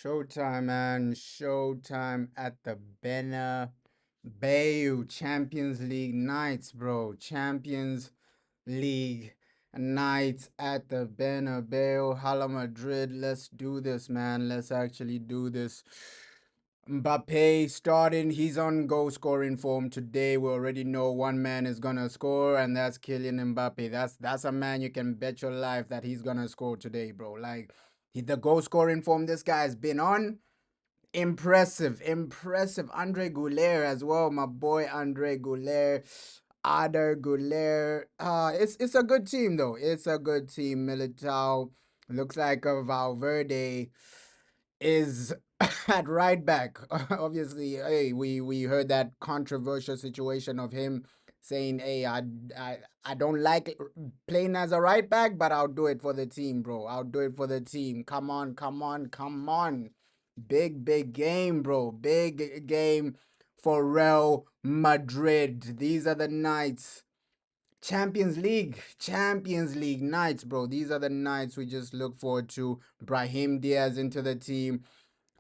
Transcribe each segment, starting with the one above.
Showtime, man. Showtime at the Bernabeu. Champions League nights, bro. Champions League nights at the Bernabeu. Hala Madrid. Let's do this, man. Let's actually do this. Mbappe starting. He's on goal scoring form today. We already know one man is gonna score, and that's Kylian Mbappe. That's a man you can bet your life that he's gonna score today, bro. Like the goal scoring form this guy has been on. Impressive, impressive. Andre Goulet as well, my boy Andre Goulet. Ada Goulet. It's a good team though. It's a good team. Militao looks like a Valverde is at right back. Obviously, hey, we heard that controversial situation of him saying, "Hey, I don't like playing as a right back, but I'll do it for the team, bro. I'll do it for the team. Come on, come on, come on." Big game, bro. Big game for Real Madrid. These are the nights. Champions League nights, bro. These are the nights we just look forward to. Brahim Diaz into the team.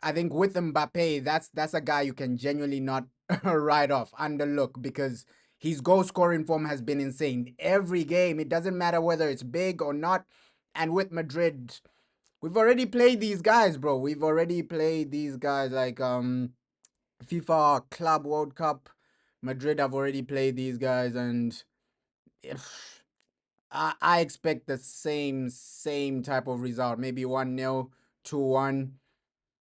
I think with Mbappe, that's a guy you can genuinely not write off, underlook, because his goal scoring form has been insane. Every game, it doesn't matter whether it's big or not. And with Madrid, we've already played these guys, bro. We've already played these guys like FIFA Club World Cup. Madrid have already played these guys, and if, I expect the same type of result. Maybe 1-0, 2-1.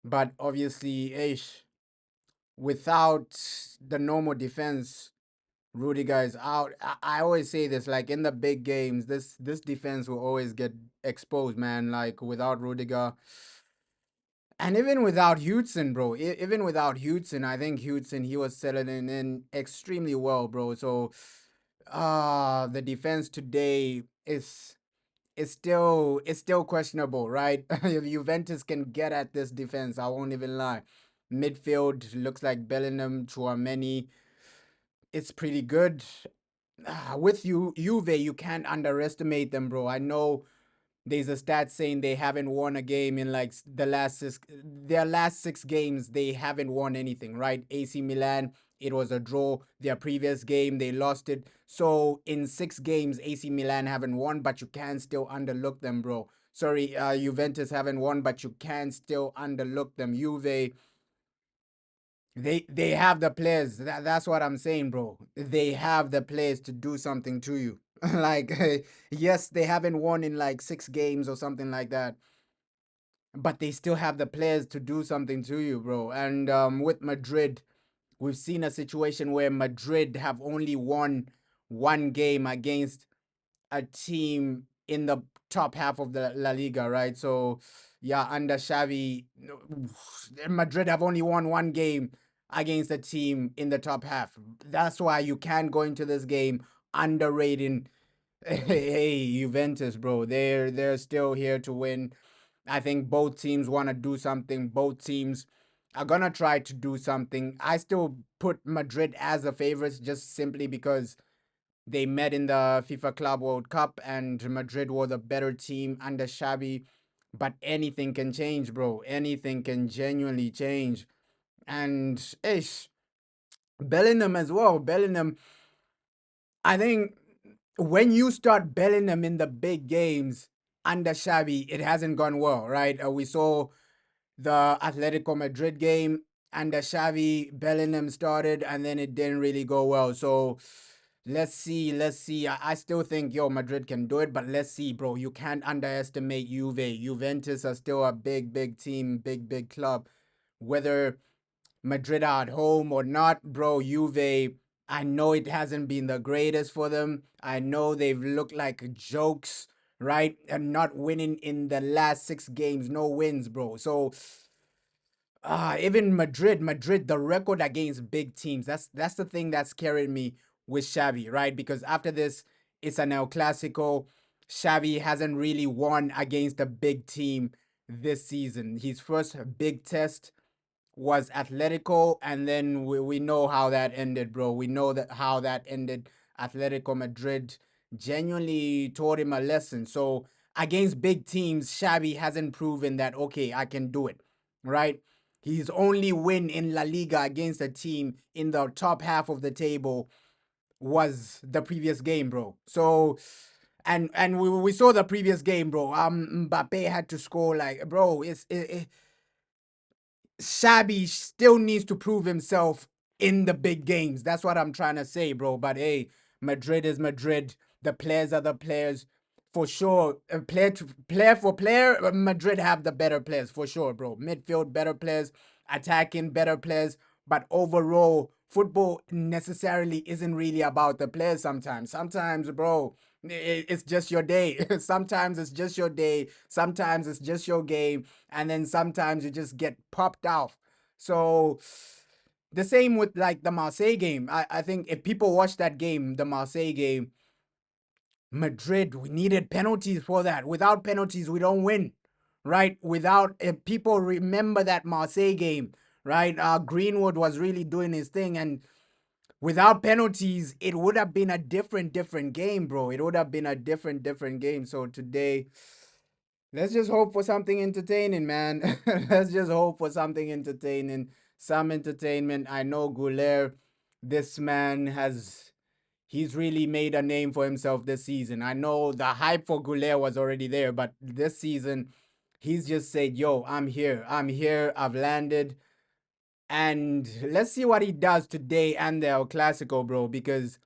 But obviously, without the normal defense, Rudiger is out. I always say this, like in the big games, this defense will always get exposed, man. Like without Rudiger, and even without Hudson, bro. Even without Hudson, I think Hudson he was settling in extremely well, bro. So, the defense today is still questionable, right? If Juventus can get at this defense, I won't even lie. Midfield looks like Bellingham, Chouameni. It's pretty good. With Juve, you can't underestimate them, bro. I know there's a stat saying they haven't won a game in like their last 6 games. They haven't won anything, right? AC Milan, it was a draw. Their previous game, they lost it. So in 6 games, AC Milan haven't won, but you can still underlook them, bro. Sorry, Juventus haven't won, but you can still underlook them. Juve, they have the players. That's what I'm saying, bro. They have the players to do something to you. Like, yes, they haven't won in like 6 games or something like that, but they still have the players to do something to you, bro. And with Madrid, we've seen a situation where Madrid have only won one game against a team in the top half of the La Liga, right? So, yeah, under Xavi, Madrid have only won one game against a team in the top half. That's why you can't go into this game underrating. Hey, Juventus, bro. They're still here to win. I think both teams want to do something. Both teams are gonna try to do something. I still put Madrid as a favorite just simply because they met in the FIFA Club World Cup and Madrid were the better team under Xavi. But anything can change, bro. Anything can genuinely change. And Bellingham as well. Bellingham, I think when you start Bellingham in the big games under Xavi, it hasn't gone well, right? We saw the Atletico Madrid game under Xavi, Bellingham started, and then it didn't really go well. So let's see, let's see. I still think Madrid can do it, but let's see, bro. You can't underestimate Juve. Juventus are still a big team, big club. Whether Madrid are at home or not, bro, Juve, I know it hasn't been the greatest for them. I know they've looked like jokes, right? And not winning in the last 6 games, no wins, bro. So even Madrid, the record against big teams. That's the thing that's carried me with Xavi, right? Because after this, it's an El Clasico. Xavi hasn't really won against a big team this season. His first big test was Atletico, and then we know how that ended, bro. We know that how that ended. Atletico Madrid genuinely taught him a lesson. So against big teams, Xavi hasn't proven that okay, I can do it. right? His only win in La Liga against a team in the top half of the table was the previous game, bro. So, and we saw the previous game, bro. Mbappe had to score, like, bro. Shabby still needs to prove himself in the big games. That's what I'm trying to say, bro. But hey, Madrid is Madrid. The players are the players. For sure, player for player, Madrid have the better players for sure, bro. Midfield better players, attacking better players, but overall, football necessarily isn't really about the players. Sometimes, bro, it's just your day. Sometimes it's just your day. Sometimes it's just your game, and then sometimes you just get popped off. So the same with like the Marseille game. I think if people watch that game, the Marseille game, Madrid, we needed penalties for that. Without penalties, we don't win, right? Without, if people remember that Marseille game, right? Greenwood was really doing his thing, and without penalties, it would have been a different game, bro. It would have been a different game. So today, let's just hope for something entertaining, man. Let's just hope for something entertaining, some entertainment. I know Goulet, this man has, he's really made a name for himself this season. I know the hype for Goulet was already there, but this season, he's just said, yo, I'm here. I'm here. I've landed. And let's see what he does today and the El Clasico, bro, because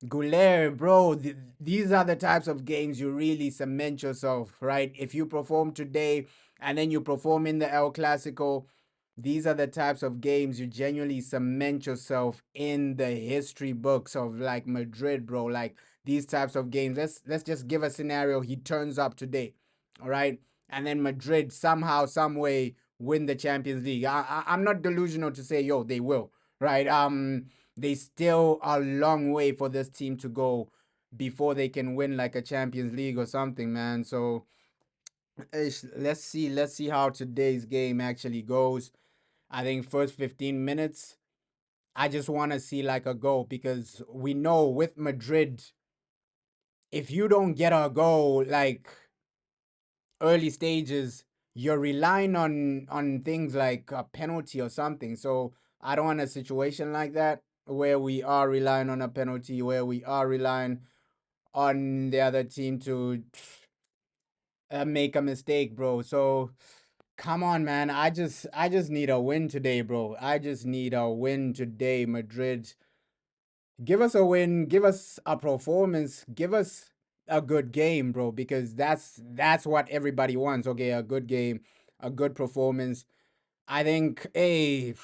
Goulet, bro, these are the types of games you really cement yourself, right? If you perform today and then you perform in the El Clasico, these are the types of games you genuinely cement yourself in the history books of like Madrid, bro. Like these types of games. Let's just give a scenario. He turns up today, all right, and then Madrid somehow, some way win the Champions League. I'm not delusional to say, yo, they will, right? They still a long way for this team to go before they can win like a Champions League or something, man. So let's see how today's game actually goes. I think first 15 minutes, I just want to see like a goal because we know with Madrid, if you don't get a goal like early stages, you're relying on things like a penalty or something. So I don't want a situation like that where we are relying on a penalty, where we are relying on the other team to make a mistake, bro. So come on, man. I just need a win today, bro. I just need a win today, Madrid. Give us a win, give us a performance, give us a good game, bro, because that's what everybody wants. Okay, a good game, a good performance. I think, hey,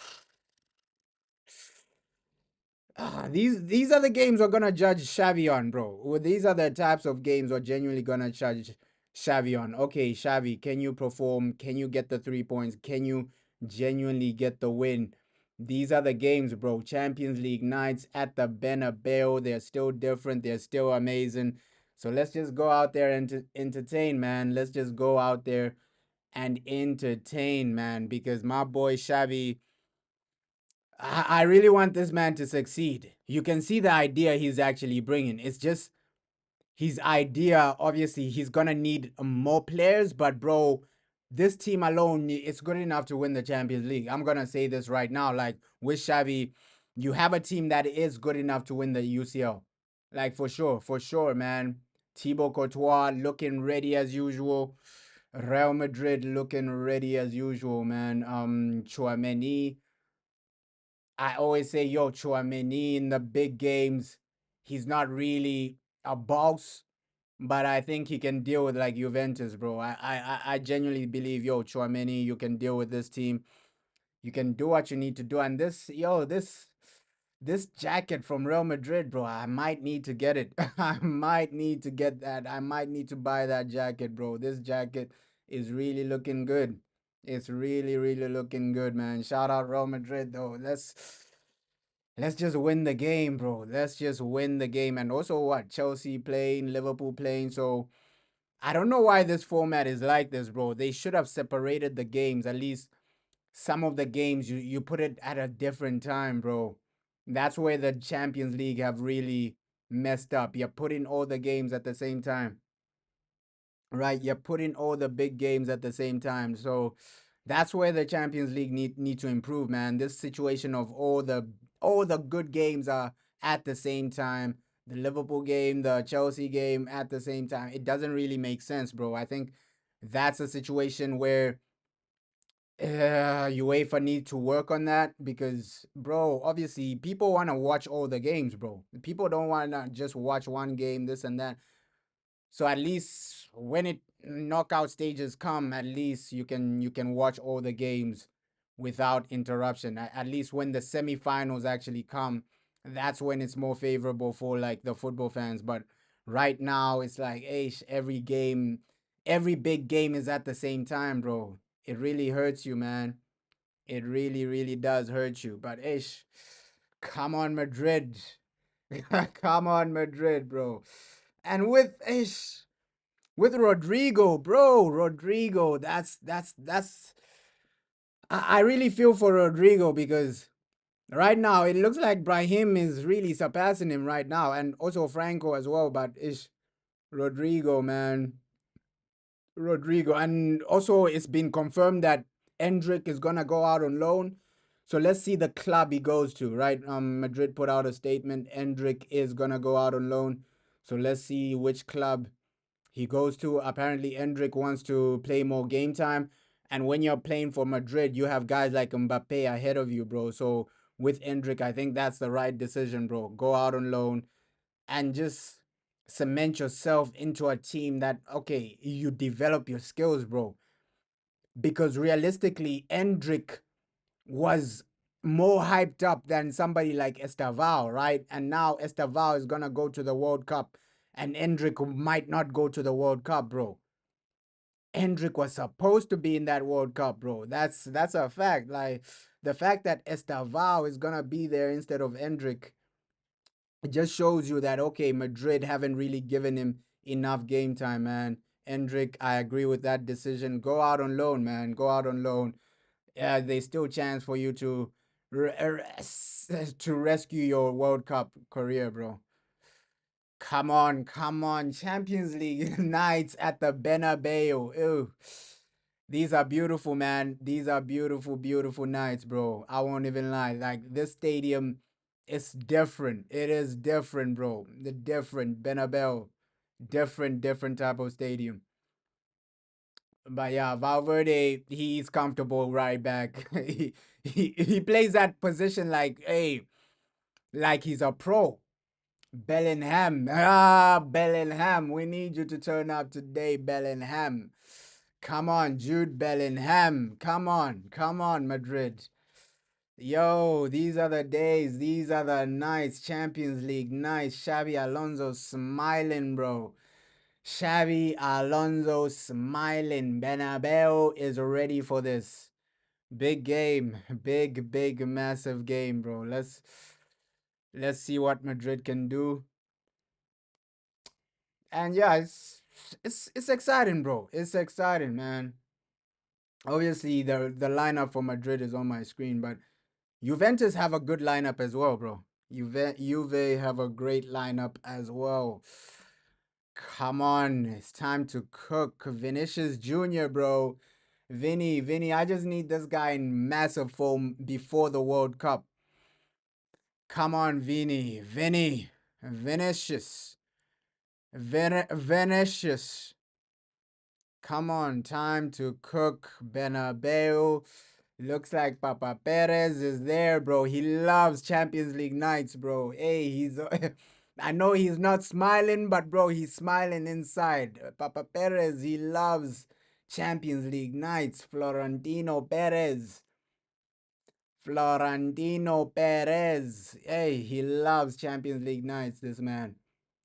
these are the games we're gonna judge Xavi on, bro. These are the types of games we're genuinely gonna judge Xavi on. Okay, Xavi, can you perform? Can you get the 3 points? Can you genuinely get the win? These are the games, bro. Champions League nights at the Bernabeu. They're still different. They're still amazing. So let's just go out there and entertain, man. Let's just go out there and entertain, man. Because my boy Xavi, I really want this man to succeed. You can see the idea he's actually bringing. It's just his idea. Obviously, he's gonna need more players, but bro, this team alone it's good enough to win the Champions League. I'm gonna say this right now. Like with Xavi, you have a team that is good enough to win the UCL. Like for sure, man. Thibaut Courtois looking ready as usual. Real Madrid looking ready as usual, man. Chouameni, I always say, yo, Chouameni in the big games, he's not really a boss, but I think he can deal with like Juventus, bro. I genuinely believe, yo, Chouameni, you can deal with this team. You can do what you need to do. And this jacket from Real Madrid, bro, I might need to get it. I might need to get that. I might need to buy that jacket, bro. This jacket is really looking good. It's really looking good, man. Shout out Real Madrid, though. Let's just win the game, bro. Let's just win the game. And also, what? Chelsea playing, Liverpool playing. So I don't know why this format is like this, bro. They should have separated the games. At least some of the games you put it at a different time, bro. That's where the Champions League have really messed up. You're putting all the games at the same time, right? You're putting all the big games at the same time. So That's where the Champions League need to improve, man. This situation of all the good games are at the same time. The Liverpool game, the Chelsea game at the same time. It doesn't really make sense, bro. I think that's a situation where UEFA need to work on that because, bro, obviously people want to watch all the games, bro. People don't want to just watch one game, this and that. So at least when it knockout stages come, at least you can watch all the games without interruption. At least when the semifinals actually come, that's when it's more favorable for like the football fans. But right now it's like, hey, every game, every big game is at the same time, bro. It really hurts you, man. It really, really does hurt you. But ish, come on, Madrid. Come on, Madrid, bro. And with Rodrigo, bro, Rodrigo, that's I really feel for Rodrigo because right now it looks like Brahim is really surpassing him right now, and also Franco as well. But ish, Rodrigo, man, Rodrigo, and also it's been confirmed that Endrick is gonna go out on loan. So let's see the club he goes to, right? Madrid put out a statement. Endrick is gonna go out on loan. So let's see which club he goes to. Apparently, Endrick wants to play more game time. And when you're playing for Madrid, you have guys like Mbappe ahead of you, bro. So with Endrick, I think that's the right decision, bro. Go out on loan and just cement yourself into a team that, okay, you develop your skills, bro. Because realistically, Endrick was more hyped up than somebody like Estaval, right? And now Estaval is gonna go to the World Cup, and Endrick might not go to the World Cup, bro. Endrick was supposed to be in that World Cup, bro. That's a fact. Like the fact that Estaval is gonna be there instead of Endrick, it just shows you that okay, Madrid haven't really given him enough game time, man. Endrick, I agree with that decision. Go out on loan, man. Go out on loan. Yeah, there's still chance for you to to rescue your World Cup career, bro. Come on, Champions League nights at the Bernabeu. Ew. These are beautiful, man. These are beautiful, beautiful nights, bro. I won't even lie. Like this stadium is different. It is different, bro. The different Bernabeu, different type of stadium. But yeah, Valverde, he's comfortable right back. He plays that position like, hey, like he's a pro. Bellingham. Ah, Bellingham. We need you to turn up today, Bellingham. Come on, Jude Bellingham. Come on, Madrid. Yo, these are the days. These are the nights. Champions League nights. Xavi Alonso smiling, bro. Xavi Alonso smiling. Bernabeu is ready for this big game. Big, massive game, bro. Let's see what Madrid can do. And yeah, it's exciting, bro. It's exciting, man. Obviously, the lineup for Madrid is on my screen, but Juventus have a good lineup as well, bro. Juve have a great lineup as well. Come on, it's time to cook. Vinicius Jr., bro. Vinny, I just need this guy in massive form before the World Cup. Come on, Vinicius, Vinicius. Come on, time to cook. Bernabeu. Looks like Papa Perez is there, bro. He loves Champions League nights, bro. Hey, he's. I know he's not smiling, but bro, he's smiling inside. Papa Perez, he loves Champions League nights. Florentino Perez. Florentino Perez. Hey, he loves Champions League nights, this man.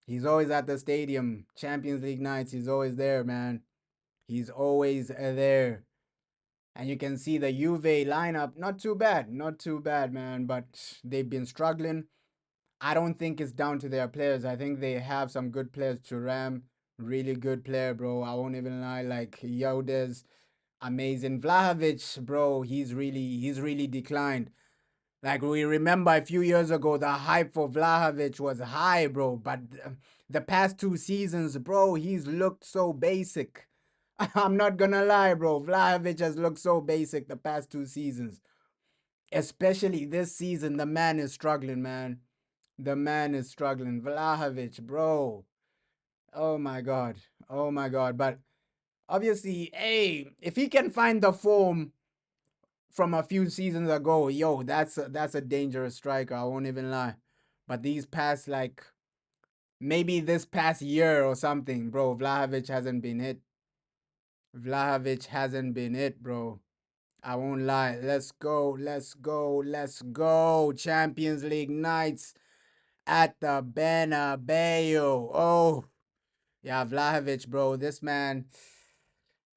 He's always at the stadium. Champions League nights, he's always there, man. He's always there. And you can see the Juve lineup, not too bad, man. But they've been struggling. I don't think it's down to their players. I think they have some good players. Thuram, really good player, bro. I won't even lie. Like Yodes, amazing. Vlahovic, bro, he's really declined. Like we remember a few years ago, the hype for Vlahovic was high, bro. But the past 2 seasons, bro, he's looked so basic. I'm not gonna lie, bro. Vlahovic has looked so basic the past 2 seasons. Especially this season, the man is struggling, man. The man is struggling. Vlahovic, bro. Oh my god. Oh my god. But obviously, hey, if he can find the form from a few seasons ago, yo, that's a dangerous striker. I won't even lie. But these past like maybe this past year or something, bro, Vlahovic hasn't been hit. Vlahovic hasn't been it, bro. I won't lie. Let's go, let's go, let's go. Champions League nights at the Bernabeu. Oh, yeah, Vlahovic, bro. This man,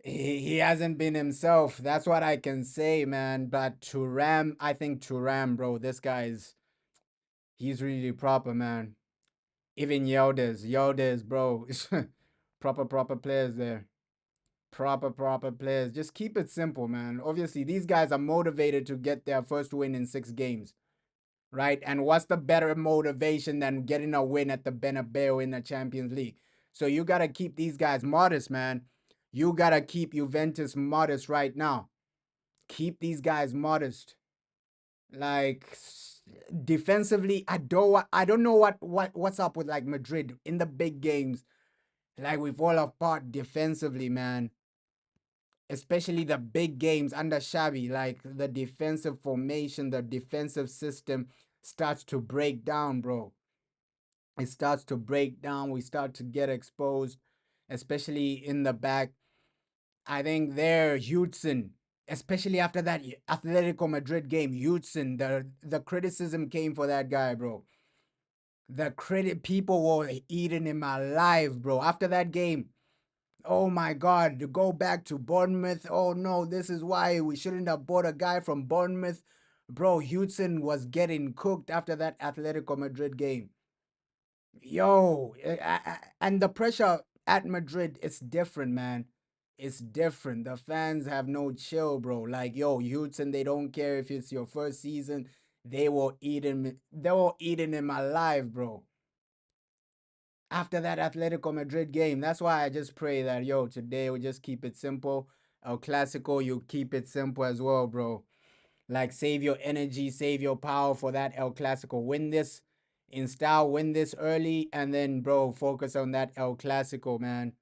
he hasn't been himself. That's what I can say, man. But Turam, I think Turam, bro. This guy's he's really proper, man. Even Yildiz, bro. Proper players there. Proper players. Just keep it simple, man. Obviously, these guys are motivated to get their first win in 6 games, right? And what's the better motivation than getting a win at the Bernabeu in the Champions League? So you gotta keep these guys modest, man. You gotta keep Juventus modest right now. Keep these guys modest. Like defensively, I don't know what's up with like Madrid in the big games. Like we fall apart defensively, man. Especially the big games under Xavi, like the defensive formation, the defensive system starts to break down, bro. It starts to break down. We start to get exposed, especially in the back. I think there, Hudson, especially after that Atletico Madrid game, Hudson, the criticism came for that guy, bro. The credit people were eating him alive, bro. After that game, oh my God, to go back to Bournemouth. Oh no, this is why we shouldn't have bought a guy from Bournemouth. Bro, Hudson was getting cooked after that Atletico Madrid game. Yo, and the pressure at Madrid, it's different, man. It's different. The fans have no chill, bro. Like, yo, Hudson, they don't care if it's your first season. They were eating him alive, bro. After that Atletico Madrid game. That's why I just pray that, yo, today we just keep it simple. El Clasico, you keep it simple as well, bro. Like, save your energy, save your power for that El Clasico. Win this in style, win this early, and then, bro, focus on that El Clasico, man.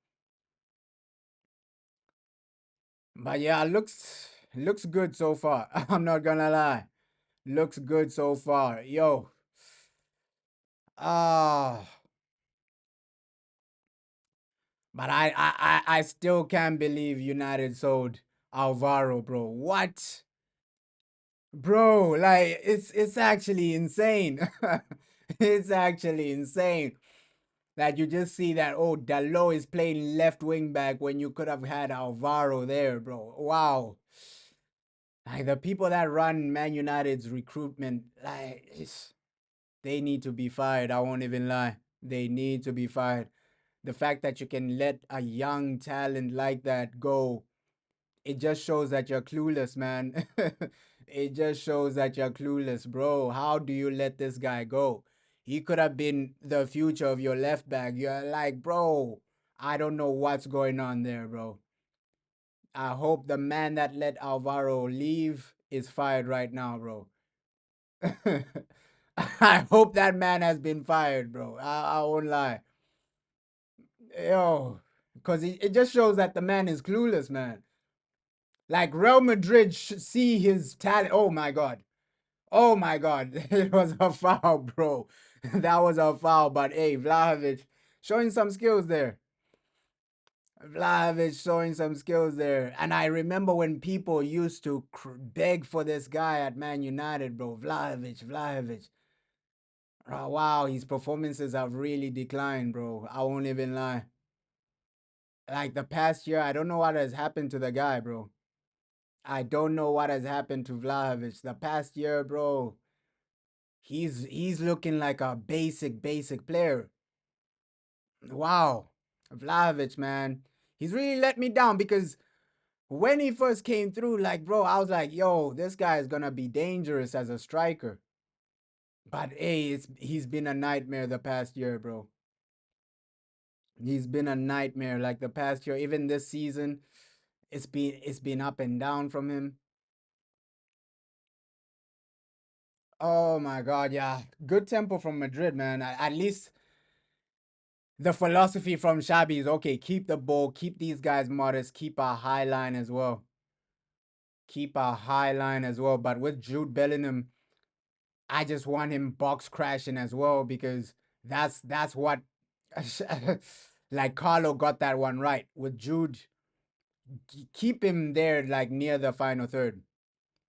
But yeah, looks good so far. I'm not gonna lie. Looks good so far. Yo. Ah. But I still can't believe United sold Alvaro, bro. What? Bro, like it's actually insane. It's actually insane that you just see that oh Dalot is playing left wing back when you could have had Alvaro there, bro. Wow. Like the people that run Man United's recruitment, like they need to be fired. I won't even lie. They need to be fired. The fact that you can let a young talent like that go, it just shows that you're clueless, man. It just shows that you're clueless, bro. How do you let this guy go? He could have been the future of your left back. You're like, bro, I don't know what's going on there, bro. I hope the man that let Alvaro leave is fired right now, bro. I hope that man has been fired, bro. I won't lie. Yo, because it just shows that the man is clueless, man. Like Real Madrid see his talent. Oh my god. Oh my god. It was a foul, bro. That was a foul. But hey, Vlahovic showing some skills there. Vlahovic showing some skills there. And I remember when people used to beg for this guy at Man United, bro. Vlahovic. Oh, wow, his performances have really declined, bro. I won't even lie. Like the past year, I don't know what has happened to the guy, bro. I don't know what has happened to Vlahovic. The past year, bro, he's looking like a basic player. Wow. Vlahovic, man. He's really let me down because when he first came through, like, bro, I was like, yo, this guy is gonna be dangerous as a striker. But hey, he's been a nightmare the past year, bro. He's been a nightmare like the past year, even this season. It's been up and down from him. Oh my God, yeah. Good tempo from Madrid, man. At least the philosophy from Xabi is okay. Keep the ball, keep these guys modest, keep a high line as well. Keep a high line as well. But with Jude Bellingham, I just want him box crashing as well because that's what like Carlo got that one right. With Jude, keep him there like near the final third.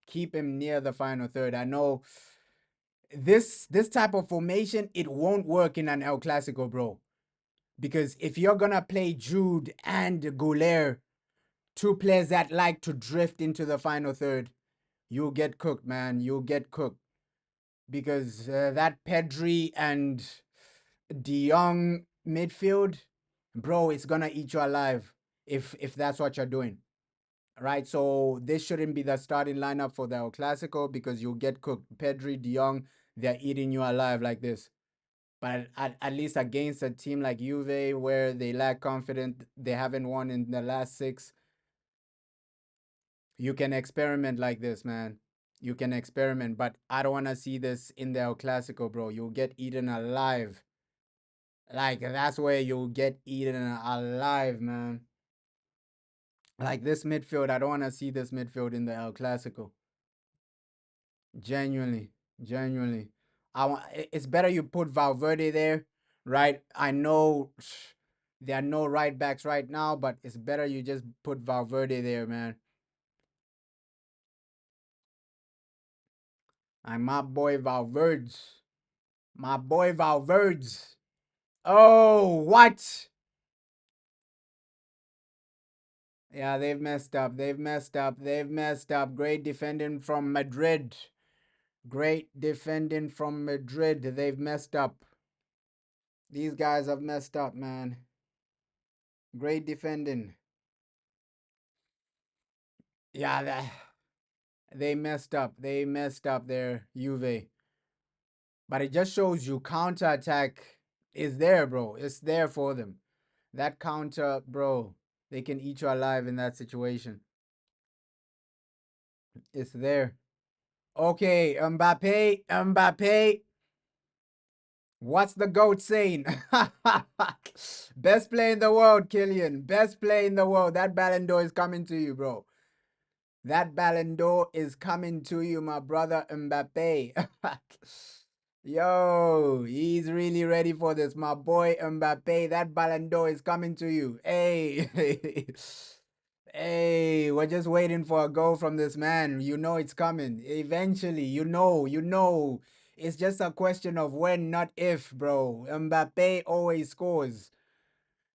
Keep him near the final third. I know this type of formation, it won't work in an El Clasico, bro. Because if you're gonna play Jude and Goulet, two players that like to drift into the final third, you'll get cooked, man. You'll get cooked because that Pedri and De Jong midfield, bro, it's gonna eat you alive if that's what you're doing. Right, so this shouldn't be the starting lineup for the El Clasico because you'll get cooked. Pedri, De Jong, they're eating you alive like this. But at least against a team like Juve, where they lack confidence, they haven't won in the last six, you can experiment like this, man. You can experiment, but I don't want to see this in the El Clasico, bro. You'll get eaten alive. Like, that's where you'll get eaten alive, man. Like, this midfield, I don't want to see this midfield in the El Clasico. Genuinely, genuinely. It's better you put Valverde there, right? I know there are no right backs right now, but it's better you just put Valverde there, man. And my boy Valverde. My boy Valverde. Oh, what? Yeah, they've messed up. They've messed up. They've messed up. Great defending from Madrid. Great defending from Madrid. They've messed up. These guys have messed up, man. Great defending. Yeah, they messed up. They messed up their Juve. But it just shows you counterattack is there, bro. It's there for them. That counter, bro, they can eat you alive in that situation. It's there. Okay, Mbappe. What's the GOAT saying? Best play in the world, Kylian. Best play in the world. That Ballon d'Or is coming to you, bro. That Ballon d'Or is coming to you, my brother Mbappe. Yo, he's really ready for this, my boy Mbappe. That Ballon d'Or is coming to you. Hey, hey, we're just waiting for a goal from this man. You know it's coming. Eventually, you know. It's just a question of when, not if, bro. Mbappe always scores.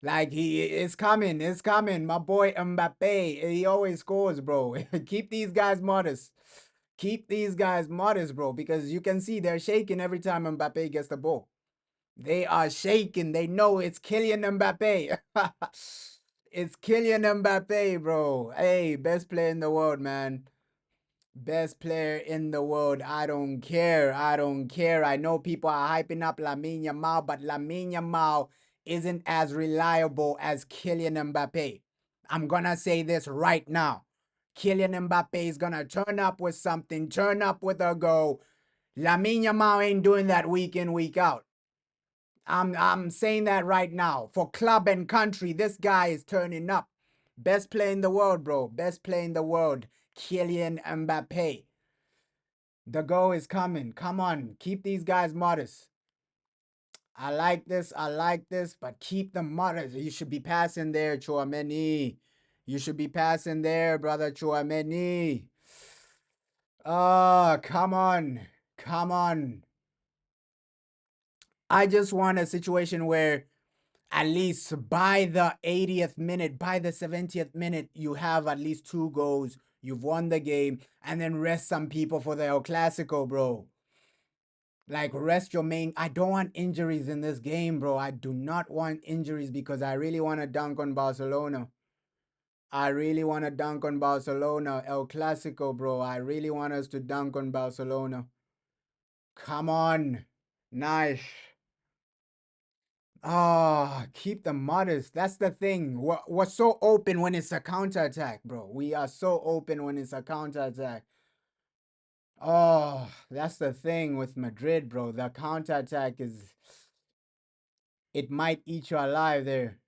Like it's coming. My boy Mbappe, he always scores, bro. Keep these guys modest. Keep these guys modest, bro, because you can see they're shaking every time Mbappe gets the ball. They are shaking. They know it's Kylian Mbappe. It's Kylian Mbappe, bro. Hey, best player in the world, man. Best player in the world. I don't care. I don't care. I know people are hyping up Lamine Yamal, but Lamine Yamal isn't as reliable as Kylian Mbappe. I'm gonna say this right now. Kylian Mbappe is gonna turn up with something, turn up with a goal. Lamine Yamal ain't doing that week in, week out. I'm saying that right now. For club and country, this guy is turning up. Best player in the world, bro. Best player in the world. Kylian Mbappe. The goal is coming. Come on. Keep these guys modest. I like this. I like this. But keep them modest. You should be passing there, Chouameni. You should be passing there, brother Chouameni. Oh, come on. Come on. I just want a situation where at least by the 80th minute, by the 70th minute, you have at least 2 goals. You've won the game, and then rest some people for the El Clasico, bro. Like, rest your main. I don't want injuries in this game, bro. I do not want injuries because I really want to dunk on Barcelona. I really want to dunk on Barcelona. El Clasico, bro. I really want us to dunk on Barcelona. Come on. Nice. Ah, keep them modest. That's the thing. We're so open when it's a counterattack, bro. We are so open when it's a counterattack. Oh, that's the thing with Madrid, bro. The counterattack is, it might eat you alive there.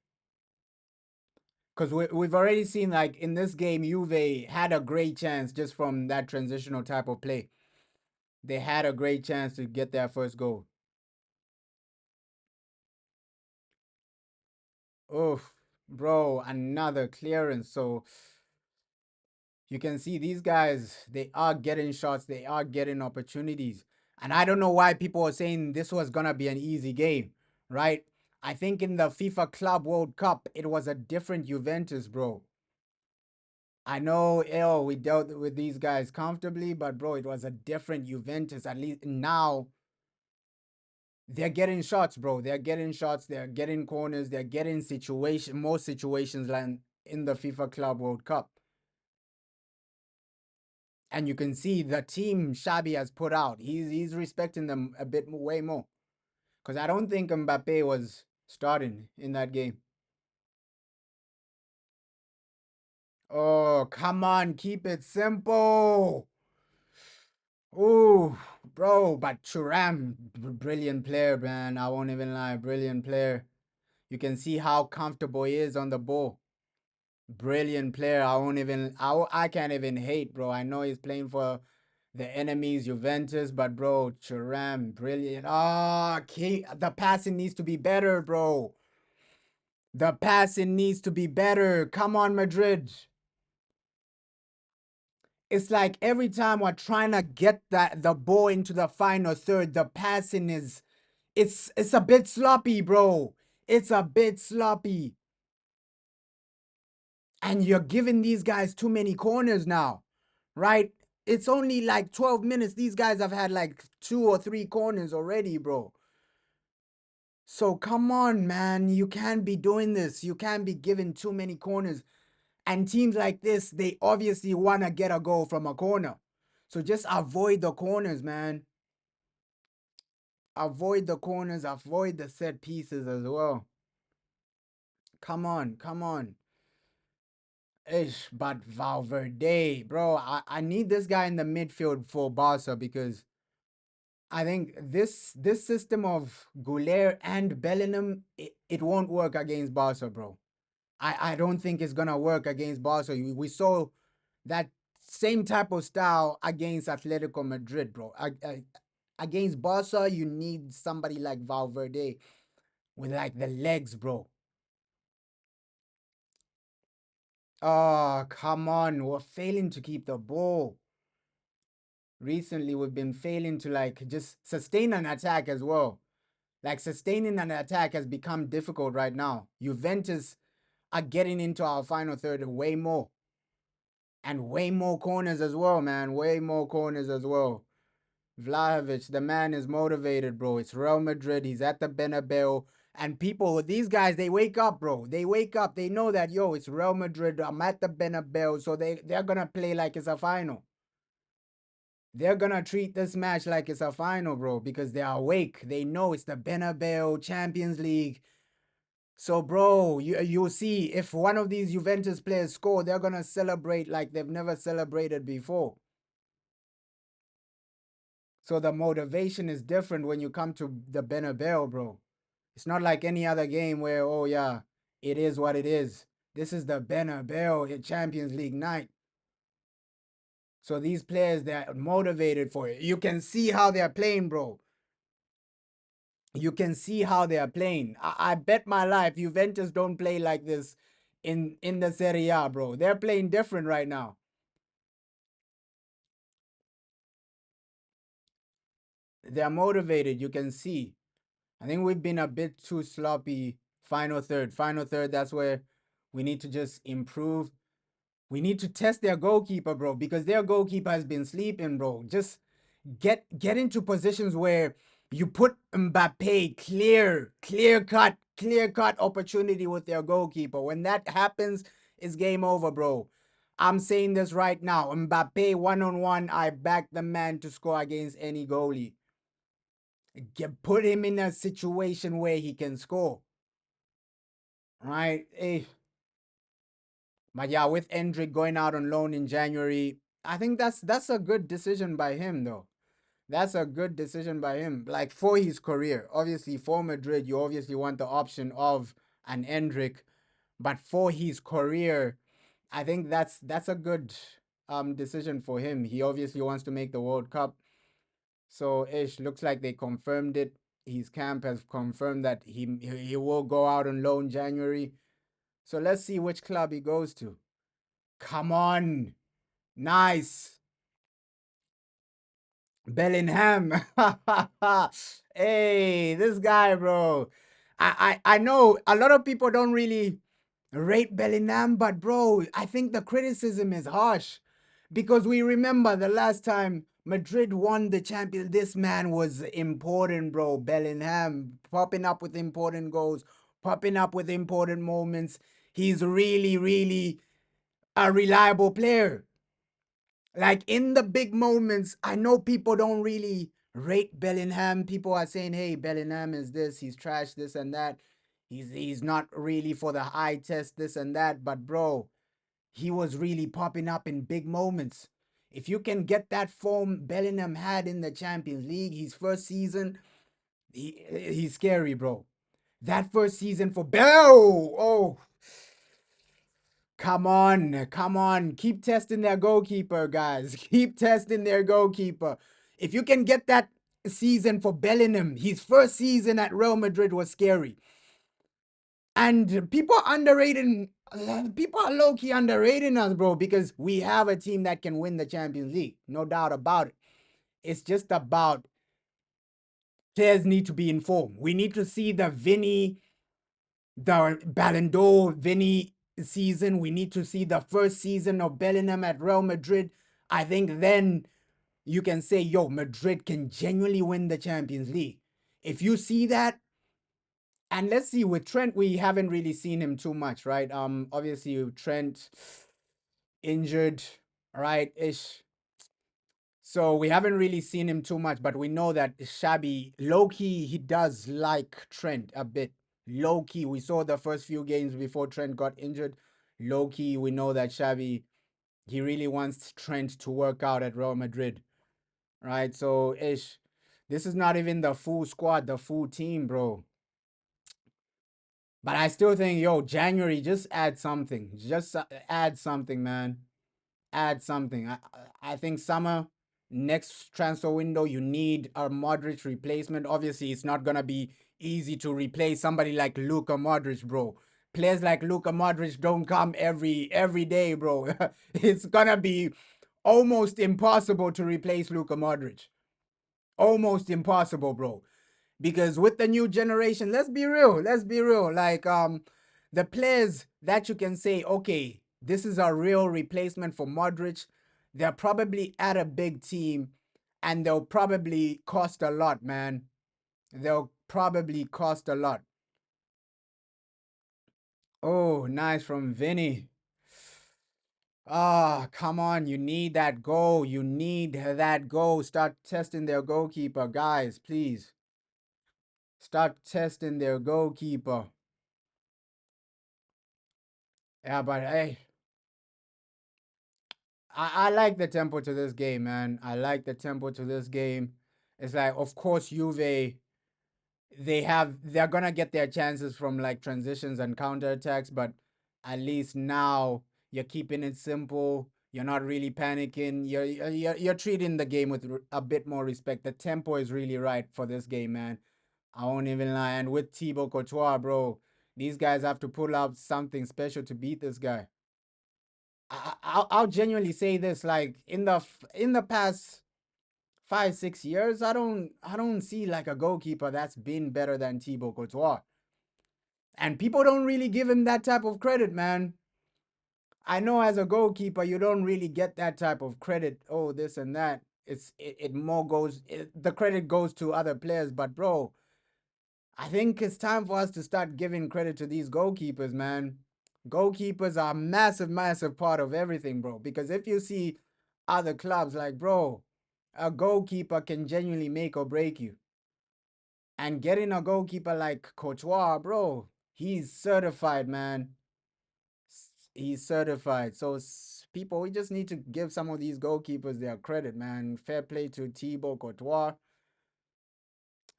Because we've already seen, like, in this game, Juve had a great chance just from that transitional type of play. They had a great chance to get their first goal. Oh, bro, another clearance. So you can see these guys, they are getting shots, they are getting opportunities. And I don't know why people are saying this was going to be an easy game, right? I think in the FIFA Club World Cup, it was a different Juventus, bro. I know, we dealt with these guys comfortably, but bro, it was a different Juventus. At least now, they're getting shots, bro. They're getting shots. They're getting corners. They're getting more situations like in the FIFA Club World Cup. And you can see the team Xabi has put out. He's respecting them a bit way more. Because I don't think Mbappe was starting in that game. Oh, come on, keep it simple. Ooh, bro, but Thuram, brilliant player, man. I won't even lie, brilliant player. You can see how comfortable he is on the ball. Brilliant player. I can't even hate, bro. I know he's playing for the enemies, Juventus, but bro, Thuram, brilliant. The passing needs to be better, bro. The passing needs to be better. Come on, Madrid. It's like every time we're trying to get the ball into the final third, the passing is it's a bit sloppy, bro. It's a bit sloppy. And you're giving these guys too many corners now, right? It's only like 12 minutes. These guys have had like 2 or 3 corners already, bro. So come on, man. You can't be doing this. You can't be giving too many corners. And teams like this, they obviously want to get a goal from a corner. So just avoid the corners, man. Avoid the corners, avoid the set pieces as well. Come on, come on. Ish, but Valverde, bro, I need this guy in the midfield for Barca because I think this system of Goulet and Bellingham, it won't work against Barca, bro. I don't think it's gonna work against Barca. We saw that same type of style against Atletico Madrid, bro. Against Barca, you need somebody like Valverde with like the legs, bro. Oh, come on. We're failing to keep the ball. Recently, we've been failing to like just sustain an attack as well. Like sustaining an attack has become difficult right now. Juventus are getting into our final third way more. And way more corners as well, man. Way more corners as well. Vlahovic, the man is motivated, bro. It's Real Madrid. He's at the Bernabeu. And people, these guys, they wake up, bro. They wake up. They know that, yo, it's Real Madrid. I'm at the Bernabeu. So they're going to play like it's a final. They're going to treat this match like it's a final, bro, because they're awake. They know it's the Bernabeu Champions League. So, bro, you'll see if one of these Juventus players score, they're going to celebrate like they've never celebrated before. So the motivation is different when you come to the Bernabeu, bro. It's not like any other game where, oh yeah, it is what it is. This is the Bernabeu Champions League night. So these players, they're motivated for it. You can see how they're playing, bro. You can see how they are playing. I bet my life Juventus don't play like this in the Serie A, bro. They're playing different right now. They're motivated. You can see. I think we've been a bit too sloppy. Final third. Final third. That's where we need to just improve. We need to test their goalkeeper, bro, because their goalkeeper has been sleeping, bro. Just get into positions where you put Mbappe clear cut opportunity with their goalkeeper. When that happens, it's game over, bro. I'm saying this right now. Mbappe 1-on-1, I back the man to score against any goalie. Put him in a situation where he can score, right? But yeah, with Endrick going out on loan in January, I think that's a good decision by him, though. That's a good decision by him. Like for his career, obviously for Madrid, you obviously want the option of an Endrick, but for his career, I think that's a good decision for him. He obviously wants to make the World Cup. So ish looks like they confirmed it. His camp has confirmed that he will go out on loan January. So let's see which club he goes to. Come on. Nice. Bellingham. Hey, this guy, bro. I know a lot of people don't really rate Bellingham, but bro, I think the criticism is harsh because we remember the last time Madrid won the Champions. This man was important, bro. Bellingham popping up with important goals, popping up with important moments. He's really, really a reliable player. Like in the big moments, I know people don't really rate Bellingham. People are saying, "Hey, Bellingham is this, he's trash, this and that. He's not really for the eye test, this and that." But bro, he was really popping up in big moments. If you can get that form Bellingham had in the Champions League, his first season, he's scary, bro. That first season for Bell, oh, come on, come on. Keep testing their goalkeeper, guys. Keep testing their goalkeeper. If you can get that season for Bellingham, his first season at Real Madrid was scary. And people are low key underrating us, bro, because we have a team that can win the Champions League. No doubt about it. It's just about players need to be informed. We need to see the Ballon d'Or Vinny season. We need to see the first season of Bellingham at Real Madrid. I think then you can say, yo, Madrid can genuinely win the Champions League. If you see that, and let's see, with Trent, we haven't really seen him too much, right? Obviously Trent injured, right? Ish. So we haven't really seen him too much, but we know that Shabby, low key, he does like Trent a bit. Low key, we saw the first few games before Trent got injured. Low key, we know that Shabby, he really wants Trent to work out at Real Madrid, right? So ish, this is not even the full squad, the full team, bro. But I still think, yo, January, just add something. Just add something, man. Add something. I think summer, next transfer window, you need a Modric replacement. Obviously, it's not gonna be easy to replace somebody like Luka Modric, bro. Players like Luka Modric don't come every day, bro. It's gonna be almost impossible to replace Luka Modric. Almost impossible, bro. Because with the new generation, let's be real. Like the players that you can say, okay, this is a real replacement for Modric, they're probably at a big team and they'll probably cost a lot, man. They'll probably cost a lot. Oh, nice from Vinny. Ah, come on. You need that goal. You need that goal. Start testing their goalkeeper, guys, please. Start testing their goalkeeper. Yeah, but hey, I like the tempo to this game, man. I like the tempo to this game. It's like, of course, Juve, they're gonna get their chances from like transitions and counterattacks, but at least now you're keeping it simple. You're not really panicking. You're treating the game with a bit more respect. The tempo is really right for this game, man. I won't even lie. And with Thibaut Courtois, bro, these guys have to pull out something special to beat this guy. I'll genuinely say this, like in the past 5 6 years, I don't see like a goalkeeper that's been better than Thibaut Courtois, and people don't really give him that type of credit, man. I know as a goalkeeper you don't really get that type of credit. Oh, this and that. It more goes. The credit goes to other players, but bro, I think it's time for us to start giving credit to these goalkeepers, man. Goalkeepers are a massive, massive part of everything, bro. Because if you see other clubs, like, bro, a goalkeeper can genuinely make or break you. And getting a goalkeeper like Courtois, bro, he's certified, man. He's certified. So people, we just need to give some of these goalkeepers their credit, man. Fair play to Thibaut Courtois.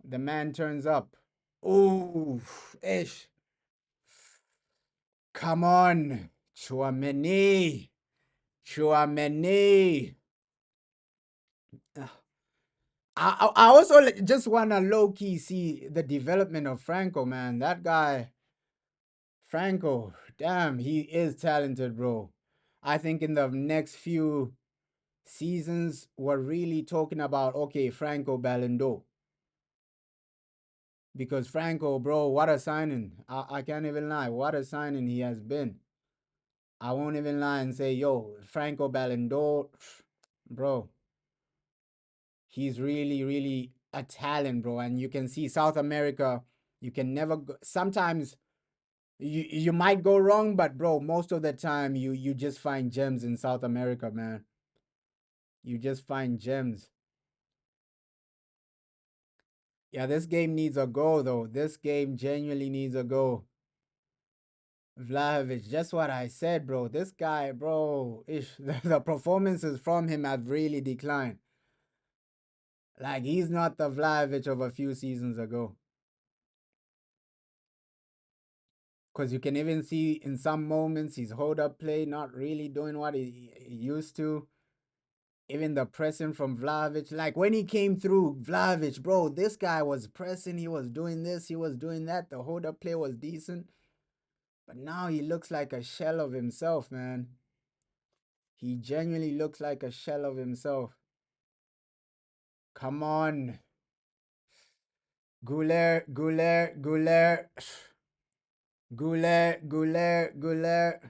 The man turns up. Ooh, ish. Come on. Chouameni. Chouameni. I also just want to low key see the development of Franco, man. That guy, Franco, damn, he is talented, bro. I think in the next few seasons, we're really talking about, okay, Franco Ballon d'Or. Because Franco, bro, what a signing. I can't even lie. What a signing he has been. I won't even lie and say, yo, Franco Ballon d'Or, bro, he's really, really a talent, bro. And you can see South America, you can never go, sometimes you might go wrong, but bro, most of the time you just find gems in South America, man. You just find gems. Yeah, this game needs a goal though. This game genuinely needs a goal. Vlahovic, just what I said, bro. This guy, bro, the performances from him have really declined. Like, he's not the Vlahovic of a few seasons ago. Because you can even see in some moments his hold up play not really doing what he used to. Even the pressing from Vlahovic. Like, when he came through, Vlahovic, bro, this guy was pressing. He was doing this. He was doing that. The hold up play was decent. But now he looks like a shell of himself, man. He genuinely looks like a shell of himself. Come on. Goulet, Goulet, Goulet. Goulet, Goulet, Goulet.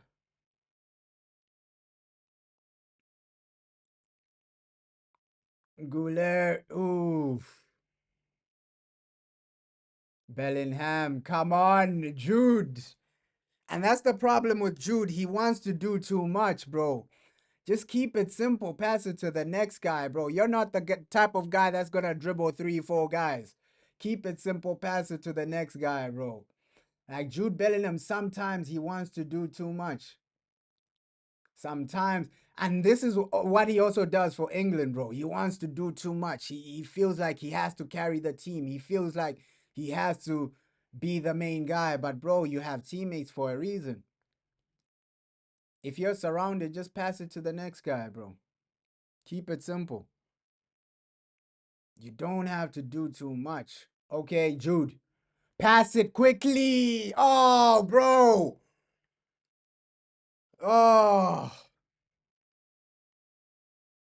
Goulet. Ooh. Bellingham. Come on, Jude. And that's the problem with Jude. He wants to do too much, bro. Just keep it simple. Pass it to the next guy, bro. You're not the type of guy that's going to dribble 3, 4 guys. Keep it simple. Pass it to the next guy, bro. Like Jude Bellingham, sometimes he wants to do too much. Sometimes. And this is what he also does for England, bro. He wants to do too much. He feels like he has to carry the team. He feels like he has to be the main guy. But, bro, you have teammates for a reason. If you're surrounded, just pass it to the next guy, bro. Keep it simple. You don't have to do too much. Okay, Jude. Pass it quickly. Oh, bro. Oh.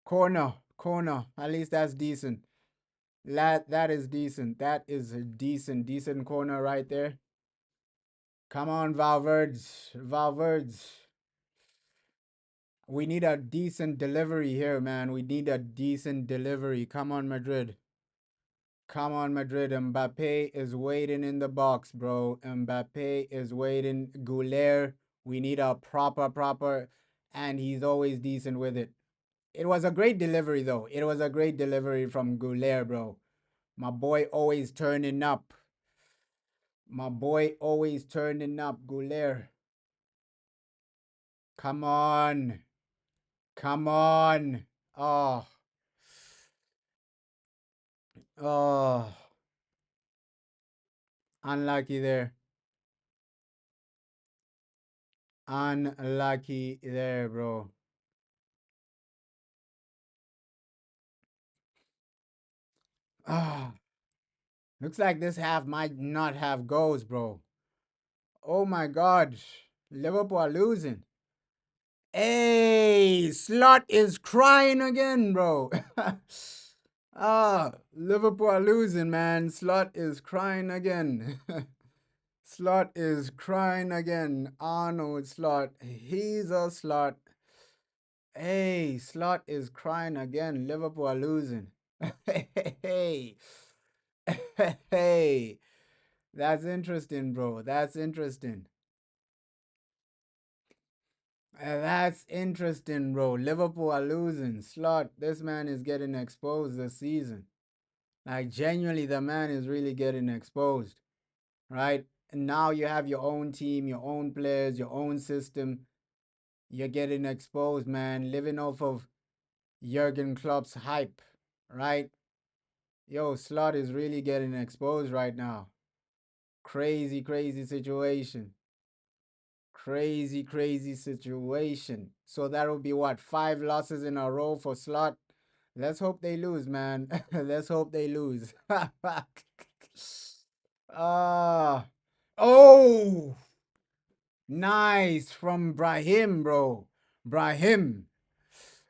Corner. Corner. At least that's decent. That is decent. That is a decent corner right there. Come on, Valverde. Valverde. We need a decent delivery here, man. We need a decent delivery. Come on, Madrid. Come on, Madrid. Mbappe is waiting in the box, bro. Mbappe is waiting. Goulet, we need a proper, and he's always decent with it. It was a great delivery, though. It was a great delivery from Goulet, bro. My boy always turning up. My boy always turning up, Goulet. Come on. Come on. Oh. Oh. Unlucky there. Unlucky there, bro. Ah. Looks like this half might not have goals, bro. Oh my God. Liverpool are losing. Hey, Slot is crying again, bro. Liverpool are losing, man. Slot is crying again. Slot is crying again. Arnold Slot. He's a slot. Hey, Slot is crying again. Liverpool are losing. Hey. Hey. That's interesting, bro. That's interesting. That's interesting, bro. Liverpool are losing. Slot, this man is getting exposed this season. Like genuinely, the man is really getting exposed, right? And now you have your own team, your own players, your own system. You're getting exposed, man. Living off of Jurgen Klopp's hype, right? Yo, Slot is really getting exposed right now. Crazy, crazy situation. Crazy, crazy situation. So that'll be what? 5 losses in a row for Slot. Let's hope they lose, man. Let's hope they lose. Ah. Oh, nice from Brahim, bro. Brahim.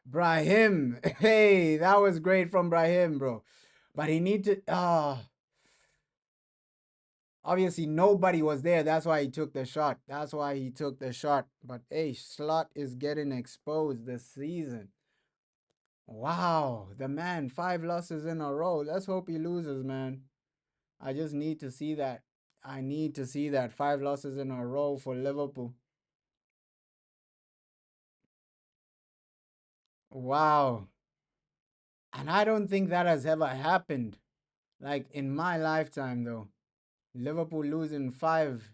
Brahim. Hey, that was great from Brahim, bro. But he need to obviously nobody was there. That's why he took the shot. That's why he took the shot. But hey, Slot is getting exposed this season. Wow, the man, 5 losses in a row. Let's hope he loses, man. I just need to see that. I need to see that 5 losses in a row for Liverpool. Wow. And I don't think that has ever happened. Like in my lifetime, though. Liverpool losing 5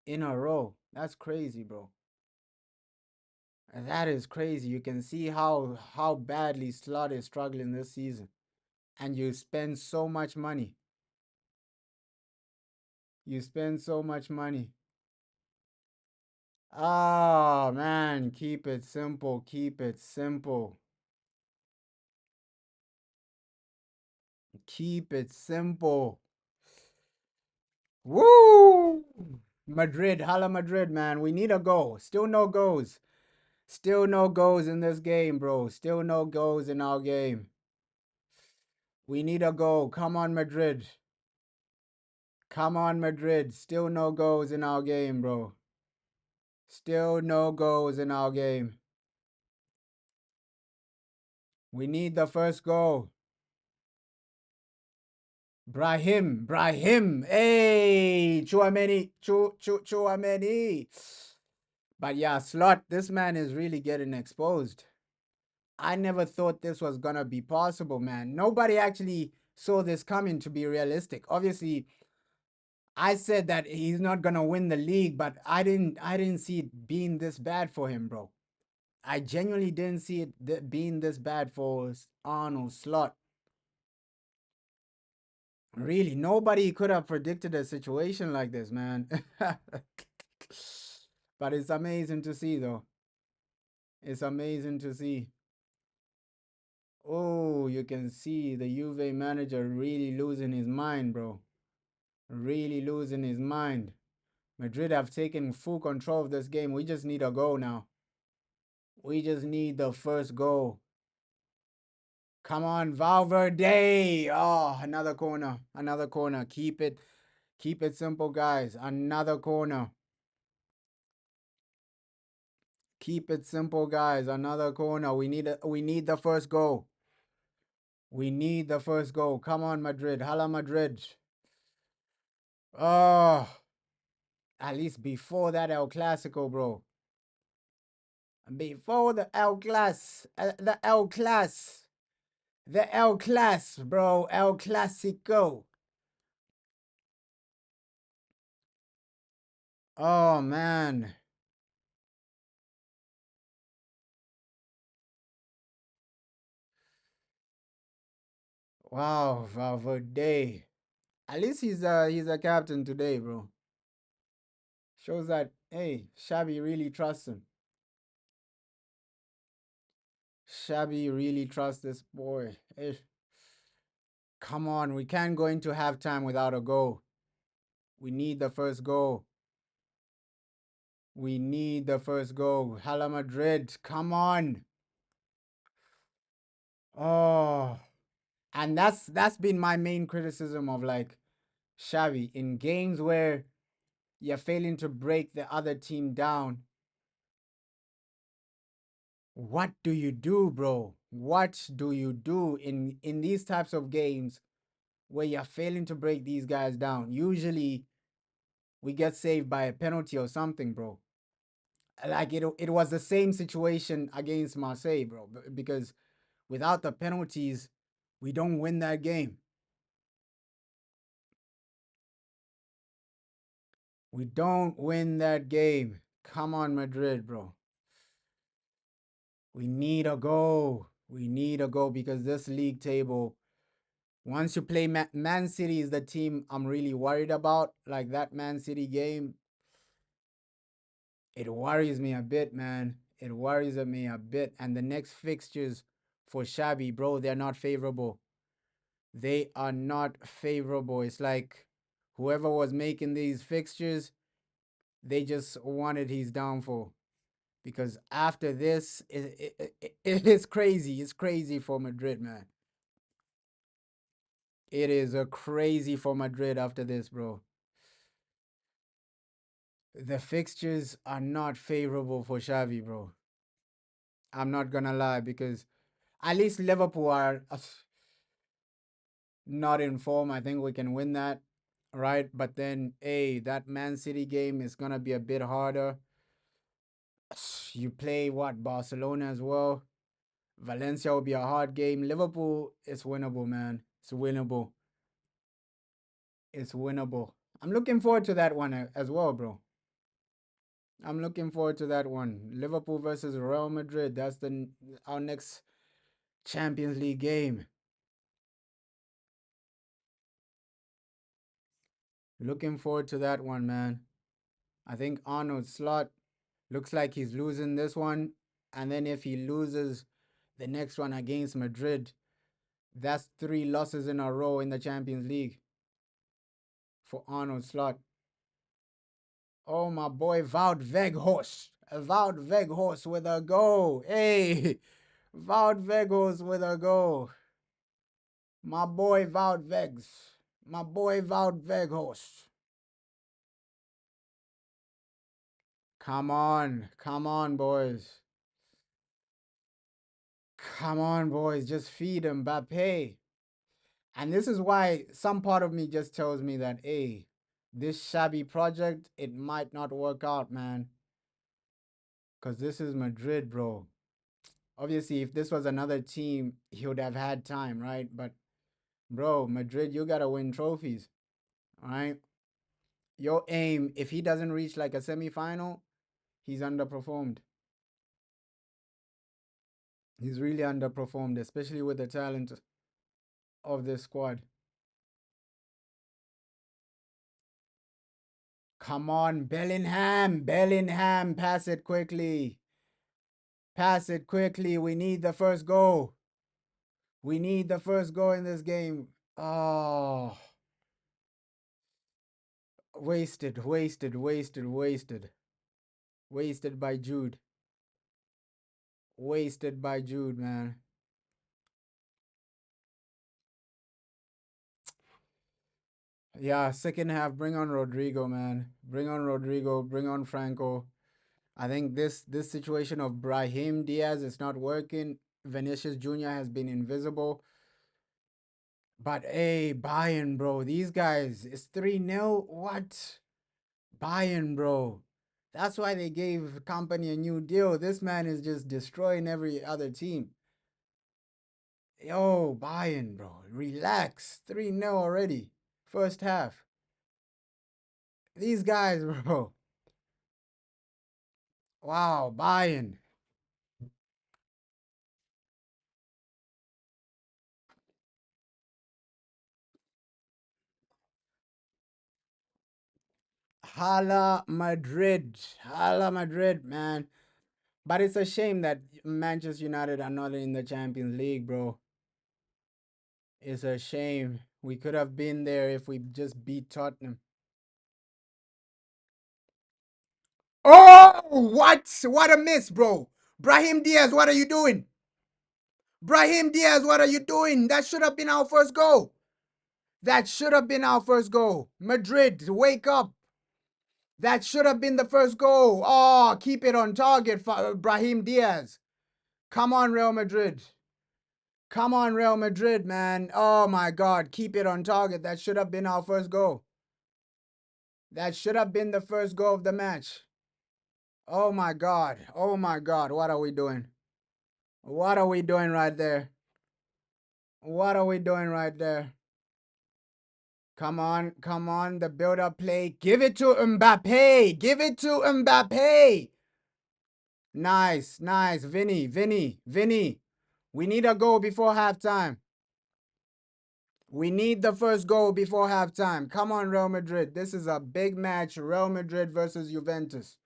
in a row. That's crazy, bro. That is crazy. You can see how badly Slot is struggling this season. And you spend so much money. You spend so much money. Oh man, keep it simple. Keep it simple. Keep it simple. Woo! Madrid, Hala Madrid, man. We need a goal. Still no goals. Still no goals in this game, bro. Still no goals in our game. We need a goal. Come on, Madrid. Come on, Madrid. Still no goals in our game, bro. Still no goals in our game. We need the first goal. Brahim. Brahim. Hey, Chouameni. But yeah, Slot, this man is really getting exposed. I never thought this was gonna be possible, man. Nobody actually saw this coming, to be realistic. Obviously, I said that he's not gonna win the league, but I didn't see it being this bad for him, bro. I genuinely didn't see it being this bad for Arnold Slot. Really, nobody could have predicted a situation like this, man. But it's amazing to see, though. It's amazing to see. Oh, you can see the Juve manager really losing his mind, bro. Really losing his mind. Madrid have taken full control of this game. We just need a goal now. We just need the first goal. Come on, Valverde. Oh, another corner. Another corner. Keep it simple, guys. Another corner. Keep it simple, guys. Another corner. We need the first goal. We need the first goal. Come on, Madrid. Hala Madrid. Oh, at least before that El Clasico, bro. Before the El Class. The El Class. The El Class, bro. El Clasico. Oh, man. Wow, Valverde. At least he's a captain today, bro. Shows that hey, Shabby really trusts him. Shabby really trusts this boy. Hey, come on, we can't go into halftime without a goal. We need the first goal. We need the first goal. Hala Madrid, come on. Oh, and that's been my main criticism of like Xavi in games where you're failing to break the other team down. What do you do, bro? What do you do in these types of games where you're failing to break these guys down? Usually we get saved by a penalty or something, bro. Like it was the same situation against Marseille, bro, because without the penalties, we don't win that game. We don't win that game. Come on, Madrid, bro. We need a goal. We need a goal because this league table, once you play Man City is the team I'm really worried about. Like that Man City game, it worries me a bit, man. It worries me a bit. And the next fixtures for Shabby, bro, they're not favorable. They are not favorable. It's like whoever was making these fixtures, they just wanted his downfall. Because after this, it's crazy. It's crazy for Madrid, man. It is a crazy for Madrid after this, bro. The fixtures are not favorable for Xavi, bro. I'm not gonna lie because at least Liverpool are not in form. I think we can win that, right? But then, hey, that Man City game is gonna be a bit harder. You play what Barcelona as well. Valencia will be a hard game. Liverpool is winnable, man. It's winnable. It's winnable. I'm looking forward to that one as well, bro. I'm looking forward to that one. Liverpool versus Real Madrid. That's our next Champions League game. Looking forward to that one, man. I think Arnold Slot looks like he's losing this one. And then if he loses the next one against Madrid, that's 3 losses in a row in the Champions League for Arnold Slot. Oh, my boy, Wout Weghorst. Wout Weghorst with a goal. Hey, Wout Weghorst with a goal. My boy, Wout Weghs. My boy, Wout Weghorst. Come on, boys. Come on, boys. Just feed Mbappe. And this is why some part of me just tells me that, hey, this shabby project, it might not work out, man. Because this is Madrid, bro. Obviously, if this was another team, he would have had time, right? But, bro, Madrid, you got to win trophies, all right? Your aim, if he doesn't reach like a semi-final, he's underperformed. He's really underperformed, especially with the talent of this squad. Come on, Bellingham. Bellingham, pass it quickly. Pass it quickly. We need the first goal. We need the first goal in this game. Oh, wasted, wasted, wasted, wasted. Wasted by Jude. Wasted by Jude, man. Yeah, second half, bring on Rodrigo, man. Bring on Rodrigo, bring on Franco. I think this situation of Brahim Diaz is not working. Vinicius Jr. has been invisible. But hey, Bayern, bro, these guys, it's 3-0. What? Bayern, bro. That's why they gave Company a new deal. This man is just destroying every other team. Yo, Bayern, bro. Relax. 3-0 already. First half. These guys, bro. Wow, Bayern. Hala Madrid. Hala Madrid, man. But it's a shame that Manchester United are not in the Champions League, bro. It's a shame. We could have been there if we just beat Tottenham. Oh, what? What a miss, bro. Brahim Diaz, what are you doing? Brahim Diaz, what are you doing? That should have been our first goal. That should have been our first goal. Madrid, wake up. That should have been the first goal. Oh, keep it on target for Brahim Diaz. Come on, Real Madrid. Come on, Real Madrid, man. Oh my God, keep it on target. That should have been our first goal. That should have been the first goal of the match. Oh my God. Oh my God. What are we doing? What are we doing right there? What are we doing right there? Come on, the build-up play. Give it to Mbappe. Give it to Mbappe. Nice, nice. Vinny. We need a goal before halftime. We need the first goal before halftime. Come on, Real Madrid. This is a big match. Real Madrid versus Juventus.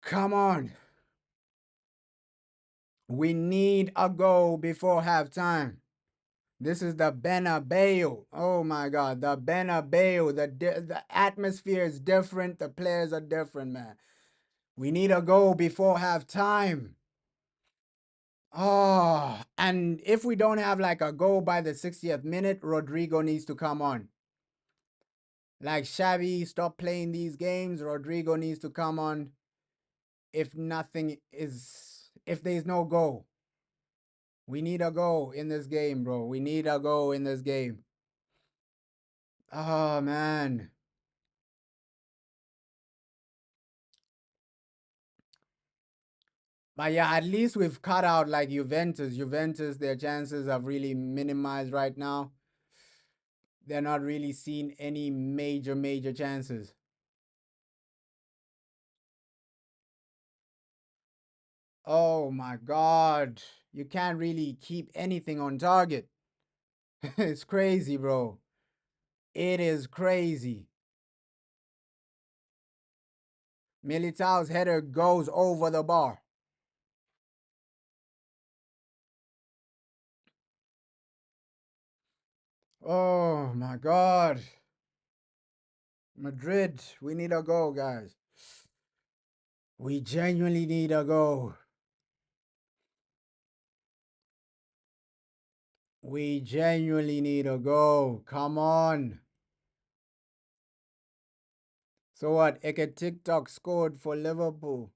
Come on. We need a goal before halftime. This is the Bernabeu. Oh my God, the Bernabeu. The atmosphere is different. The players are different, man. We need a goal before halftime. Oh, and if we don't have like a goal by the 60th minute, Rodrigo needs to come on. Like Xavi, stop playing these games. Rodrigo needs to come on. If there's no goal, we need a goal in this game, bro. We need a goal in this game. Oh man. But yeah, at least we've cut out like Juventus. Juventus, their chances have really minimized right now. They're not really seeing any major chances. Oh my God. You can't really keep anything on target. It's crazy, bro. It is crazy. Militao's header goes over the bar. Oh my God. Madrid, we need a goal, guys. We genuinely need a goal. We genuinely need a goal. Come on. So what? Eke TikTok scored for Liverpool.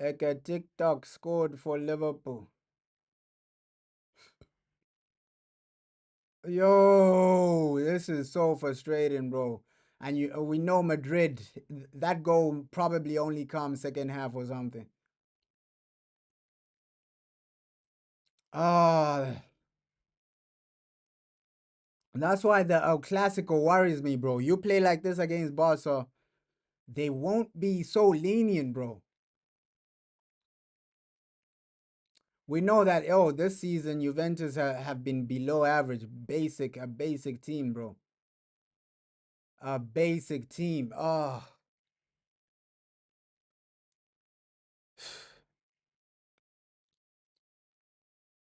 Eke TikTok scored for Liverpool. Yo, this is so frustrating, bro. And we know Madrid, that goal probably only comes second half or something. Ah, that's why the El Clasico worries me, bro. You play like this against Barca, they won't be so lenient, bro. We know that, oh, this season Juventus have been below average, a basic team, bro. A basic team. Oh,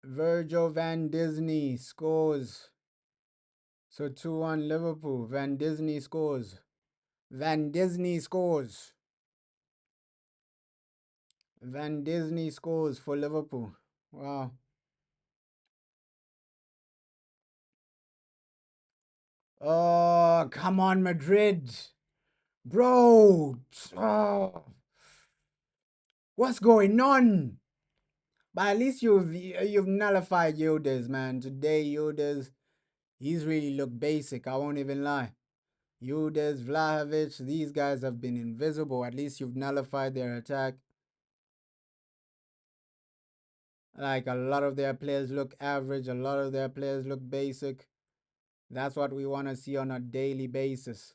Virgil van Disney scores. So 2-1 Liverpool. Van Disney scores. Van Disney scores. Van Disney scores for Liverpool. Wow. Oh, come on, Madrid. Bro. Oh, what's going on? But at least you've nullified Yildiz, man. Today, Yildiz, he's really looked basic. I won't even lie. Yildiz, Vlahovic, these guys have been invisible. At least you've nullified their attack. Like a lot of their players look average. A lot of their players look basic. That's what we want to see on a daily basis.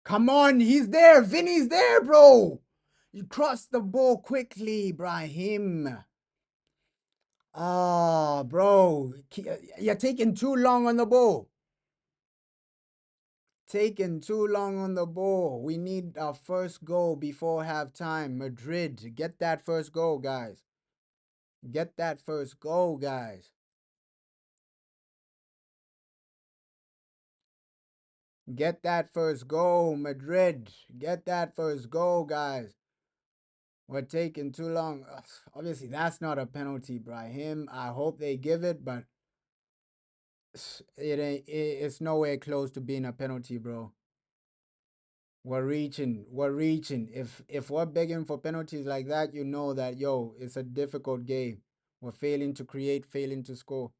Come on, he's there. Vinny's there, bro. You cross the ball quickly, Brahim. Ah, bro. You're taking too long on the ball. Taking too long on the ball. We need our first goal before halftime. Madrid, get that first goal, guys. Get that first goal, guys. Get that first goal, Madrid. Get that first goal, guys. We're taking too long. Ugh, obviously, that's not a penalty, Brahim. I hope they give it, but it ain't. It's nowhere close to being a penalty, bro. We're reaching. We're reaching. If we're begging for penalties like that, you know that it's a difficult game. We're failing to create, failing to score.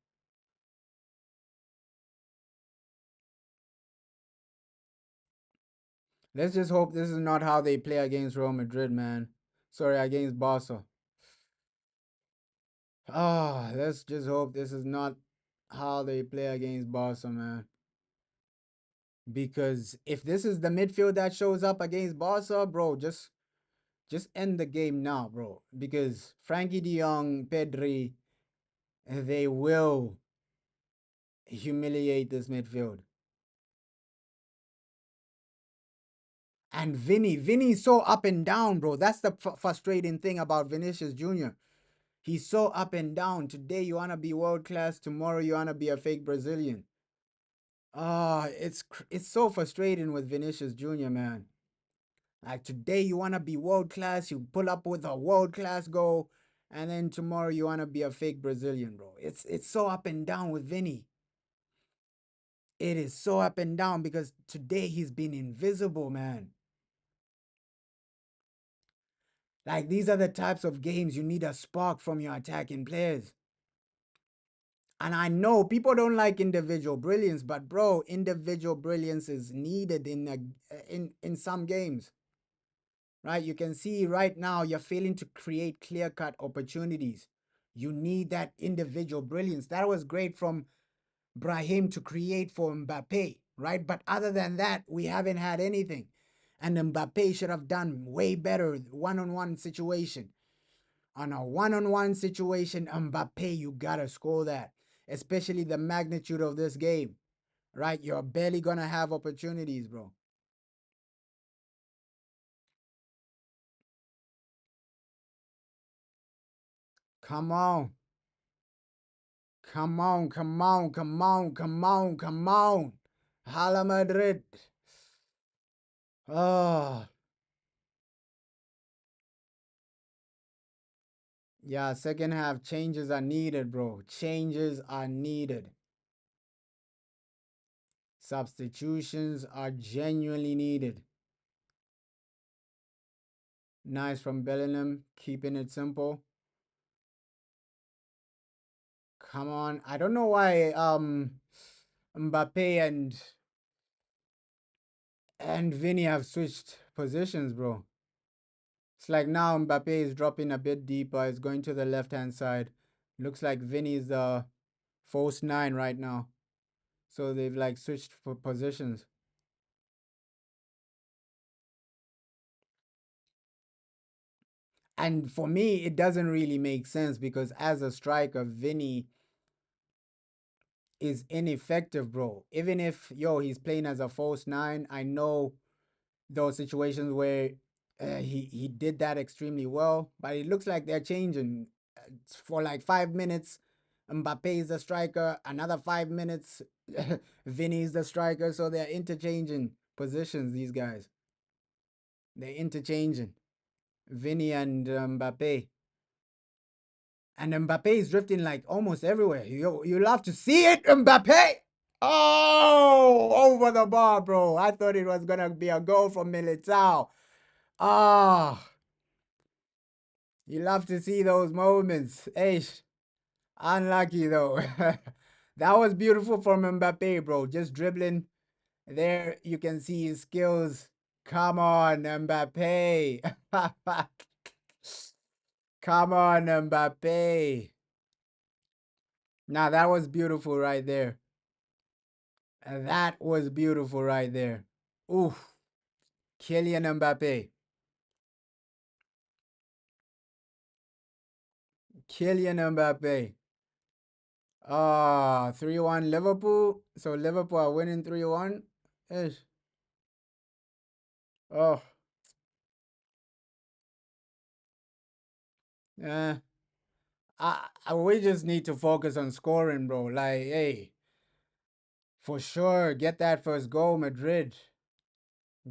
Let's just hope this is not how they play against Real Madrid, man. Sorry, against Barca. Ah, let's just hope this is not how they play against Barca, man. Because if this is the midfield that shows up against Barca, bro, just end the game now, bro. Because Frankie De Jong, Pedri, they will humiliate this midfield. And Vinny's so up and down, bro. That's the frustrating thing about Vinicius Jr. He's so up and down. Today you wanna be world class. Tomorrow you wanna be a fake Brazilian. Ah, it's so frustrating with Vinicius Jr. Man. Like today you wanna be world class. You pull up with a world class goal, and then tomorrow you wanna be a fake Brazilian, bro. It's so up and down with Vinny. It is so up and down because today he's been invisible, man. Like these are the types of games you need a spark from your attacking players. And I know people don't like individual brilliance, but bro, individual brilliance is needed in some games. Right? You can see right now you're failing to create clear-cut opportunities. You need that individual brilliance. That was great from Brahim to create for Mbappe, right? But other than that, we haven't had anything. And Mbappe should have done way better one-on-one situation. On a one-on-one situation, Mbappe, you gotta score that. Especially the magnitude of this game, right? You're barely gonna have opportunities, bro. Come on. Come on, come on, come on, come on, come on. Hala Madrid. Oh, yeah, second half changes are needed, bro. Changes are needed. Substitutions are genuinely needed. Nice from Bellingham, keeping it simple. Come on. I don't know why Mbappe and Vinny have switched positions, bro. It's like now Mbappe is dropping a bit deeper. It's going to the left-hand side. Looks like Vinny is the false nine right now. So they've like switched for positions. And for me, it doesn't really make sense because as a striker, Vinny is ineffective, bro. Even if, he's playing as a false nine, I know those situations where he did that extremely well, but it looks like they're changing for like 5 minutes. Mbappe is the striker. Another 5 minutes, Vinny is the striker. So they're interchanging positions. These guys, they're interchanging Vinny and Mbappe. And Mbappe is drifting like almost everywhere. You love to see it, Mbappe. Oh, over the bar, bro. I thought it was gonna be a goal from Militao. Ah, oh, you love to see those moments. Eish, unlucky though. That was beautiful from Mbappe, bro. Just dribbling. There you can see his skills. Come on, Mbappe. Come on, Mbappe. Now that was beautiful right there. That was beautiful right there. Oof. Kylian Mbappe. Kylian Mbappe. Ah, 3-1 Liverpool. So Liverpool are winning 3-1. Ish. Oh, yeah. We just need to focus on scoring, bro. Like, hey, for sure, get that first goal, Madrid.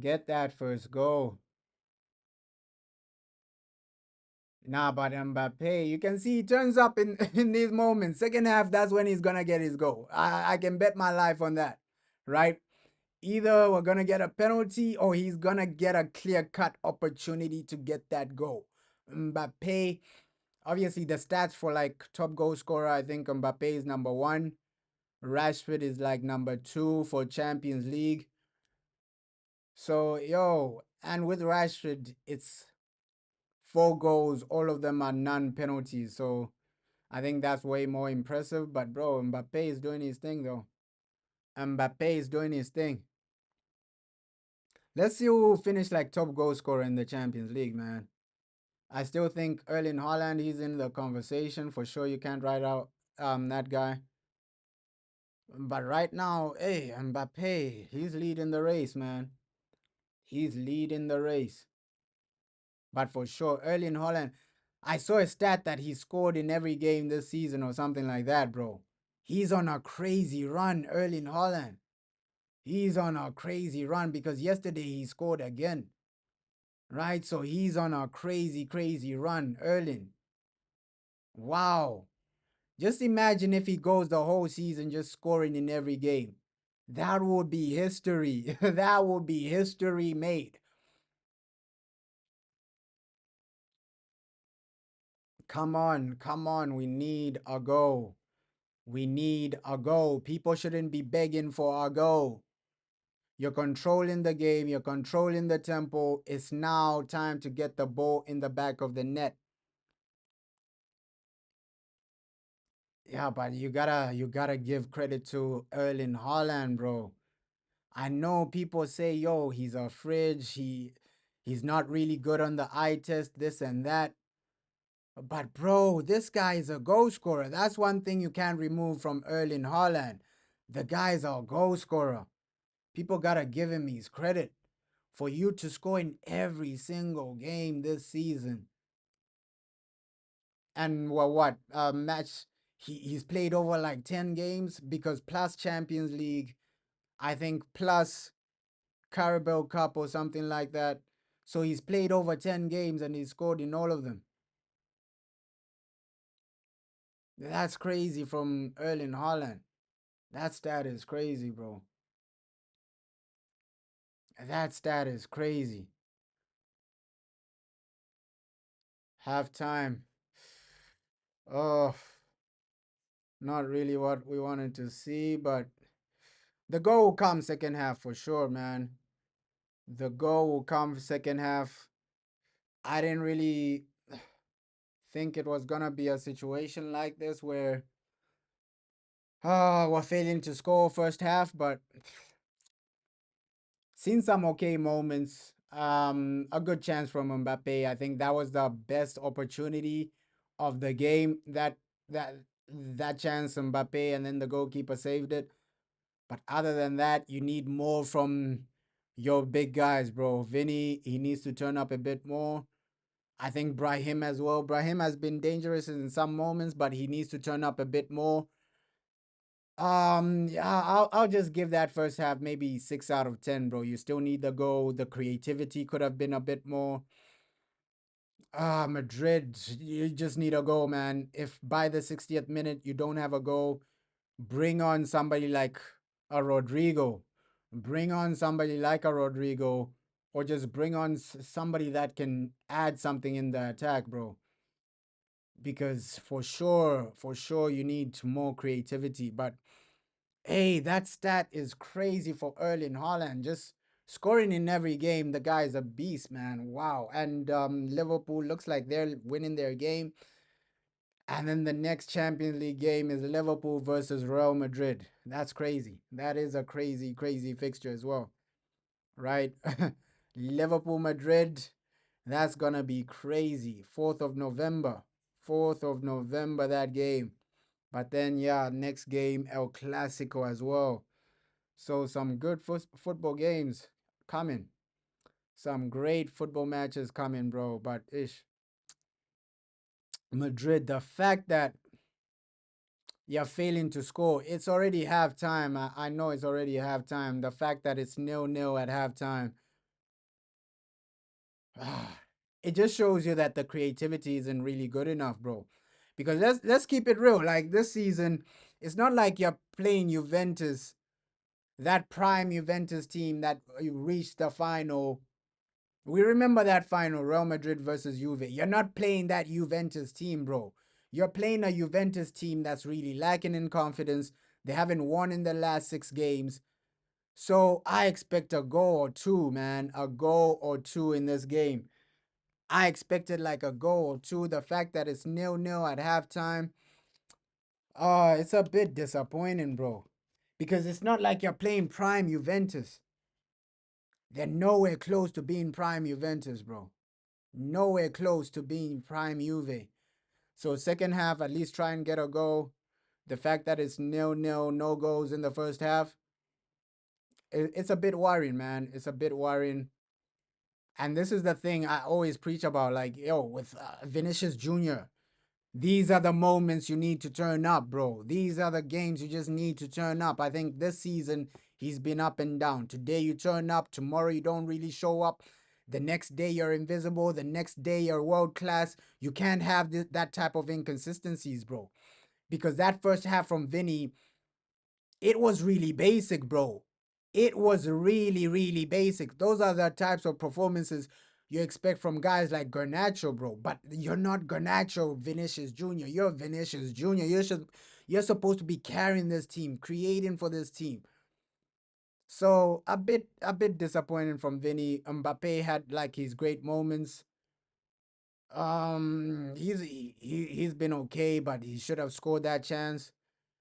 Get that first goal. Nah, but Mbappe, you can see he turns up in, in these moments. Second half, that's when he's gonna get his goal. I can bet my life on that, right? Either we're gonna get a penalty or he's gonna get a clear-cut opportunity to get that goal. Mbappe, obviously the stats for like top goal scorer, I think Mbappe is number one. Rashford is like number two for Champions League. So and with Rashford, it's 4 goals, all of them are non-penalties. So I think that's way more impressive. But bro, Mbappe is doing his thing though. Mbappe is doing his thing. Let's see who finished like top goal scorer in the Champions League, man. I still think Erling Haaland, he's in the conversation for sure. You can't write out that guy. But right now, hey, Mbappe, he's leading the race, man. He's leading the race. But for sure, Erling Haaland, I saw a stat that he scored in every game this season or something like that, bro. He's on a crazy run, Erling Haaland. He's on a crazy run because yesterday he scored again, right? So he's on a crazy, crazy run, Erling. Wow. Just imagine if he goes the whole season just scoring in every game. That would be history. That would be history made. Come on, come on. We need a goal. We need a goal. People shouldn't be begging for a goal. You're controlling the game, you're controlling the tempo. It's now time to get the ball in the back of the net. Yeah, but you gotta give credit to Erling Haaland, bro. I know people say, yo, he's a fridge, he's not really good on the eye test, this and that. But bro, this guy is a goal scorer. That's one thing you can't remove from Erling Haaland. The guy's a goal scorer. People gotta give him his credit for you to score in every single game this season. And what match he's played over like 10 games because plus Champions League, I think plus Carabao Cup or something like that. So he's played over 10 games and he's scored in all of them. That's crazy from Erling Haaland. That stat is crazy, bro. That stat is crazy. Halftime. Oh, not really what we wanted to see, but the goal will come second half for sure, man. The goal will come second half. I didn't really think it was gonna be a situation like this where we're failing to score first half, but seen some okay moments. A good chance from Mbappe. I think that was the best opportunity of the game. That that chance Mbappe and then the goalkeeper saved it. But other than that, you need more from your big guys, bro. Vinny, he needs to turn up a bit more. I think Brahim as well. Brahim has been dangerous in some moments, but he needs to turn up a bit more. Yeah, I'll just give that first half maybe 6 out of 10, bro. You still need the goal. The creativity could have been a bit more. Madrid, you just need a goal, man. If by the 60th minute you don't have a goal, bring on somebody like a Rodrigo. Bring on somebody like a Rodrigo, or just bring on somebody that can add something in the attack, bro. Because for sure, you need more creativity. But hey, that stat is crazy for Erling Haaland. Just scoring in every game. The guy is a beast, man. Wow. And Liverpool looks like they're winning their game. And then the next Champions League game is Liverpool versus Real Madrid. That's crazy. That is a crazy, crazy fixture as well, right? Liverpool Madrid, that's gonna be crazy. 4th of November. 4th of November, that game. But then, yeah, next game, El Clasico as well. So, some good football games coming. Some great football matches coming, bro. But ish, Madrid, the fact that you're failing to score. It's already halftime. I know it's already halftime. The fact that it's 0-0 at halftime, it just shows you that the creativity isn't really good enough, bro. Because let's keep it real. Like this season, it's not like you're playing Juventus, that prime Juventus team that you reached the final. We remember that final, Real Madrid versus Juve. You're not playing that Juventus team, bro. You're playing a Juventus team that's really lacking in confidence. They haven't won in the last 6 games. So I expect a goal or two, man. A goal or two in this game. I expected like a goal or two. The fact that it's 0-0 at halftime. It's a bit disappointing, bro. Because it's not like you're playing prime Juventus. They're nowhere close to being prime Juventus, bro. Nowhere close to being prime Juve. So second half, at least try and get a goal. The fact that it's nil-nil, no goals in the first half, it's a bit worrying, man. It's a bit worrying. And this is the thing I always preach about, like, yo, with Vinicius Jr., these are the moments you need to turn up, bro. These are the games you just need to turn up. I think this season he's been up and down. Today you turn up, tomorrow you don't really show up. The next day you're invisible, the next day you're world class. You can't have that type of inconsistencies, bro. Because that first half from Vinny, it was really basic, bro. It was really, really basic. Those are the types of performances you expect from guys like Garnacho, bro. But you're not Garnacho, Vinicius Jr. You're Vinicius Jr. You're supposed to be carrying this team, creating for this team. So a bit disappointing from Vinny. Mbappe had like his great moments. He's been okay, but he should have scored that chance.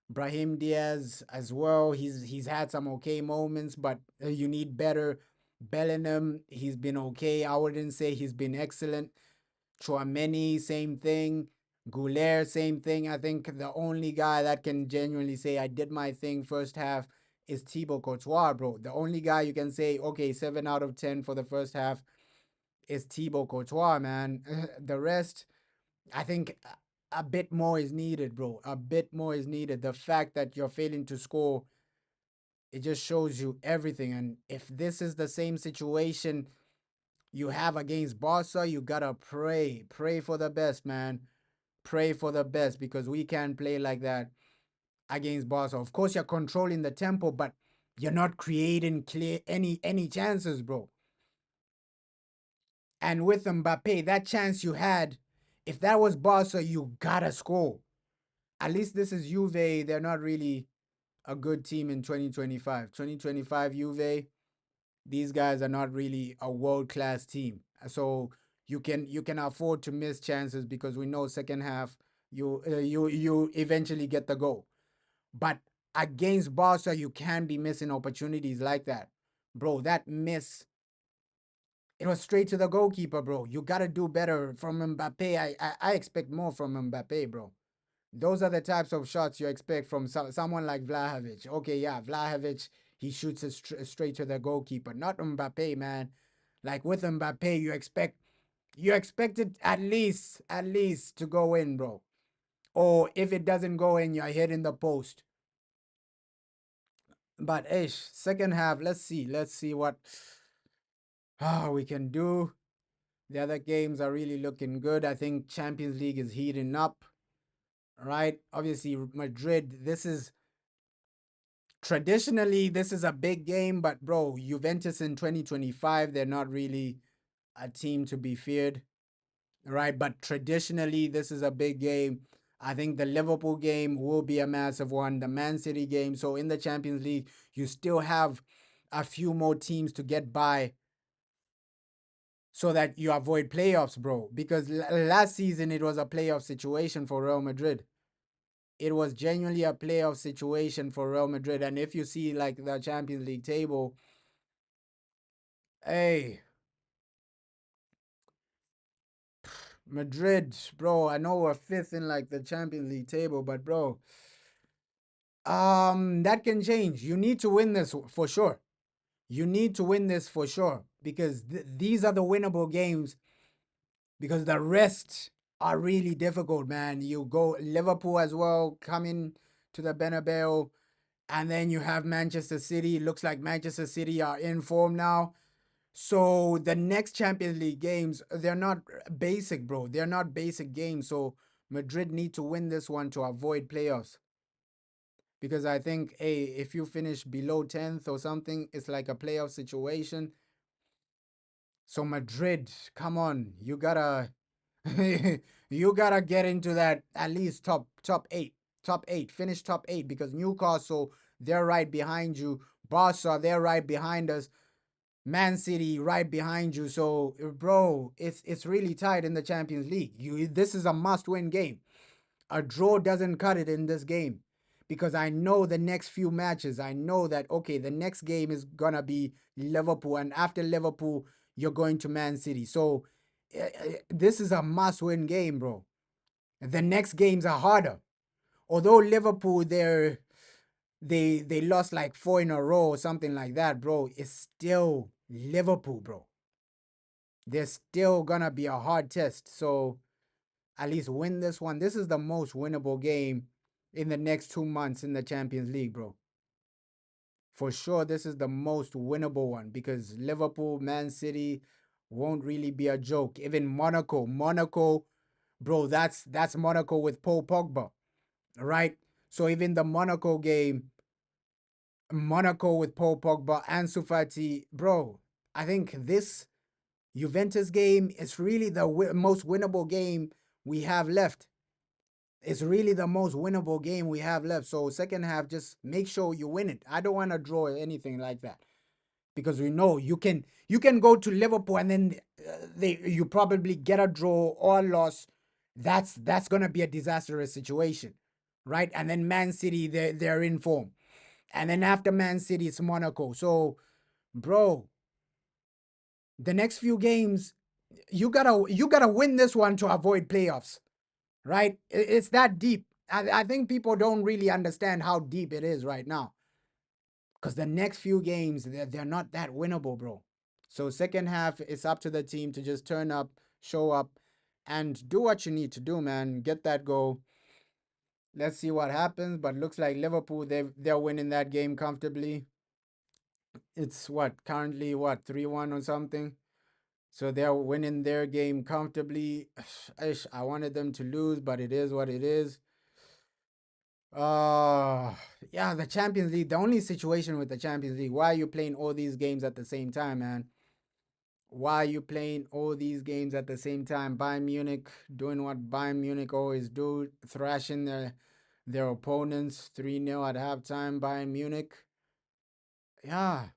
Brahim Diaz as well. He's had some okay moments, but you need better. Bellingham, he's been okay. I wouldn't say he's been excellent. Chouameni, same thing. Goulet, same thing. I think the only guy that can genuinely say I did my thing first half is Thibaut Courtois, bro. The only guy you can say, okay, 7 out of 10 for the first half is Thibaut Courtois, man. The rest, I think a bit more is needed, bro. A bit more is needed. The fact that you're failing to score, it just shows you everything. And if this is the same situation you have against Barca, you gotta pray. Pray for the best, man. Pray for the best because we can't play like that against Barca. Of course, you're controlling the tempo, but you're not creating clear any chances, bro. And with Mbappe, that chance you had, if that was Barca, you gotta score. At least this is Juve. They're not really a good team in 2025. 2025 Juve, these guys are not really a world class team. So you can afford to miss chances because we know second half you eventually get the goal. But against Barca, you can be missing opportunities like that, bro. That miss, it was straight to the goalkeeper, bro. You gotta do better from Mbappe. I expect more from Mbappe, bro. Those are the types of shots you expect from someone like Vlahovic. Okay, yeah, Vlahovic, he shoots it straight to the goalkeeper, not Mbappe, man. Like with Mbappe, you expect it at least to go in, bro. Or if it doesn't go in, you're hitting the post. But ish, second half, let's see what we can do. The other games are really looking good. I think Champions League is heating up, right? Obviously, Madrid. This is a big game, but bro, Juventus in 2025, they're not really a team to be feared, right? But traditionally, this is a big game. I think the Liverpool game will be a massive one, the Man City game. So in the Champions League, you still have a few more teams to get by so that you avoid playoffs, bro. Because last season, it was a playoff situation for Real Madrid. It was genuinely a playoff situation for Real Madrid. And if you see like the Champions League table, hey, Madrid, bro, I know we're fifth in like the Champions League table, but bro, that can change. You need to win this for sure. You need to win this for sure because these are the winnable games because the rest are really difficult, man. You go Liverpool as well coming to the Bernabeu, and then you have Manchester City. It looks like Manchester City are in form now. So the next Champions League games, they're not basic, bro. They're not basic games. So Madrid need to win this one to avoid playoffs. Because I think, hey, if you finish below 10th or something, it's like a playoff situation. So Madrid, come on, you gotta you gotta get into that at least top eight, finish top eight because Newcastle, they're right behind you. Barca, they're right behind us. Man City right behind you. So, bro, it's really tight in the Champions League. This is a must-win game. A draw doesn't cut it in this game because I know the next few matches. I know that, okay, the next game is going to be Liverpool. And after Liverpool, you're going to Man City. So this is a must win game, bro. The next games are harder. Although Liverpool, they lost like 4 in a row or something like that, bro. It's still Liverpool, bro. There's still gonna be a hard test. So at least win this one. This is the most winnable game in the next 2 months in the Champions League, bro. For sure, this is the most winnable one because Liverpool, Man City won't really be a joke. Even Monaco, bro, that's Monaco with Paul Pogba, right? So even the Monaco game, Monaco with Paul Pogba, Ansu Fati, bro. I think this Juventus game is really the most winnable game we have left. It's really the most winnable game we have left. So second half, just make sure you win it. I don't want to draw anything like that because we know you can go to Liverpool and then you probably get a draw or a loss. That's gonna be a disastrous situation, right? And then Man City, they're in form, and then after Man City, it's Monaco. So, bro, the next few games, you gotta win this one to avoid playoffs, right? It's that deep. I think people don't really understand how deep it is right now. Because the next few games, they're not that winnable, bro. So second half, it's up to the team to just turn up, show up, and do what you need to do, man. Get that goal. Let's see what happens. But looks like Liverpool, they're winning that game comfortably. It's what currently what 3-1 or something. So they're winning their game comfortably. I wanted them to lose, but it is what it is. Uh yeah, the Champions League. The only situation with the Champions League, why are you playing all these games at the same time, man? Why are you playing all these games at the same time? Bayern Munich doing what Bayern Munich always do, thrashing their opponents 3-0 at halftime. Bayern Munich. Yeah,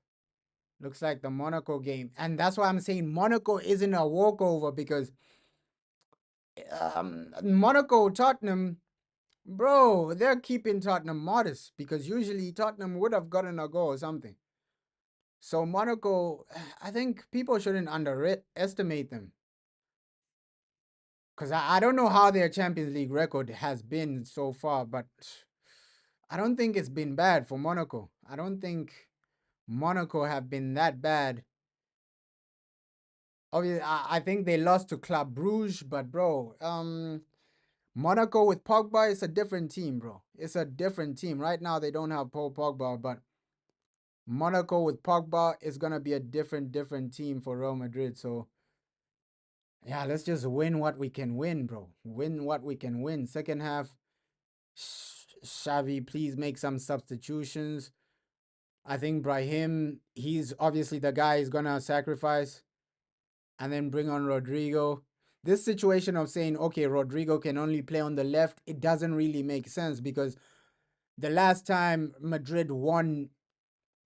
looks like the Monaco game. And that's why I'm saying Monaco isn't a walkover because Monaco, Tottenham, bro, they're keeping Tottenham modest because usually Tottenham would have gotten a goal or something. So Monaco, I think people shouldn't underestimate them because I don't know how their Champions League record has been so far, but I don't think it's been bad for Monaco. I don't think Monaco have been that bad. Obviously, I think they lost to Club Bruges, but bro, Monaco with Pogba is a different team, bro. It's a different team. Right now, they don't have Paul Pogba, but Monaco with Pogba is gonna be a different team for Real Madrid. So yeah, let's just win what we can win, bro. Win what we can win. Second half, Xavi, please make some substitutions. I think Brahim, he's obviously the guy is gonna sacrifice and then bring on Rodrigo. This situation of saying, okay, Rodrigo can only play on the left, it doesn't really make sense because the last time Madrid won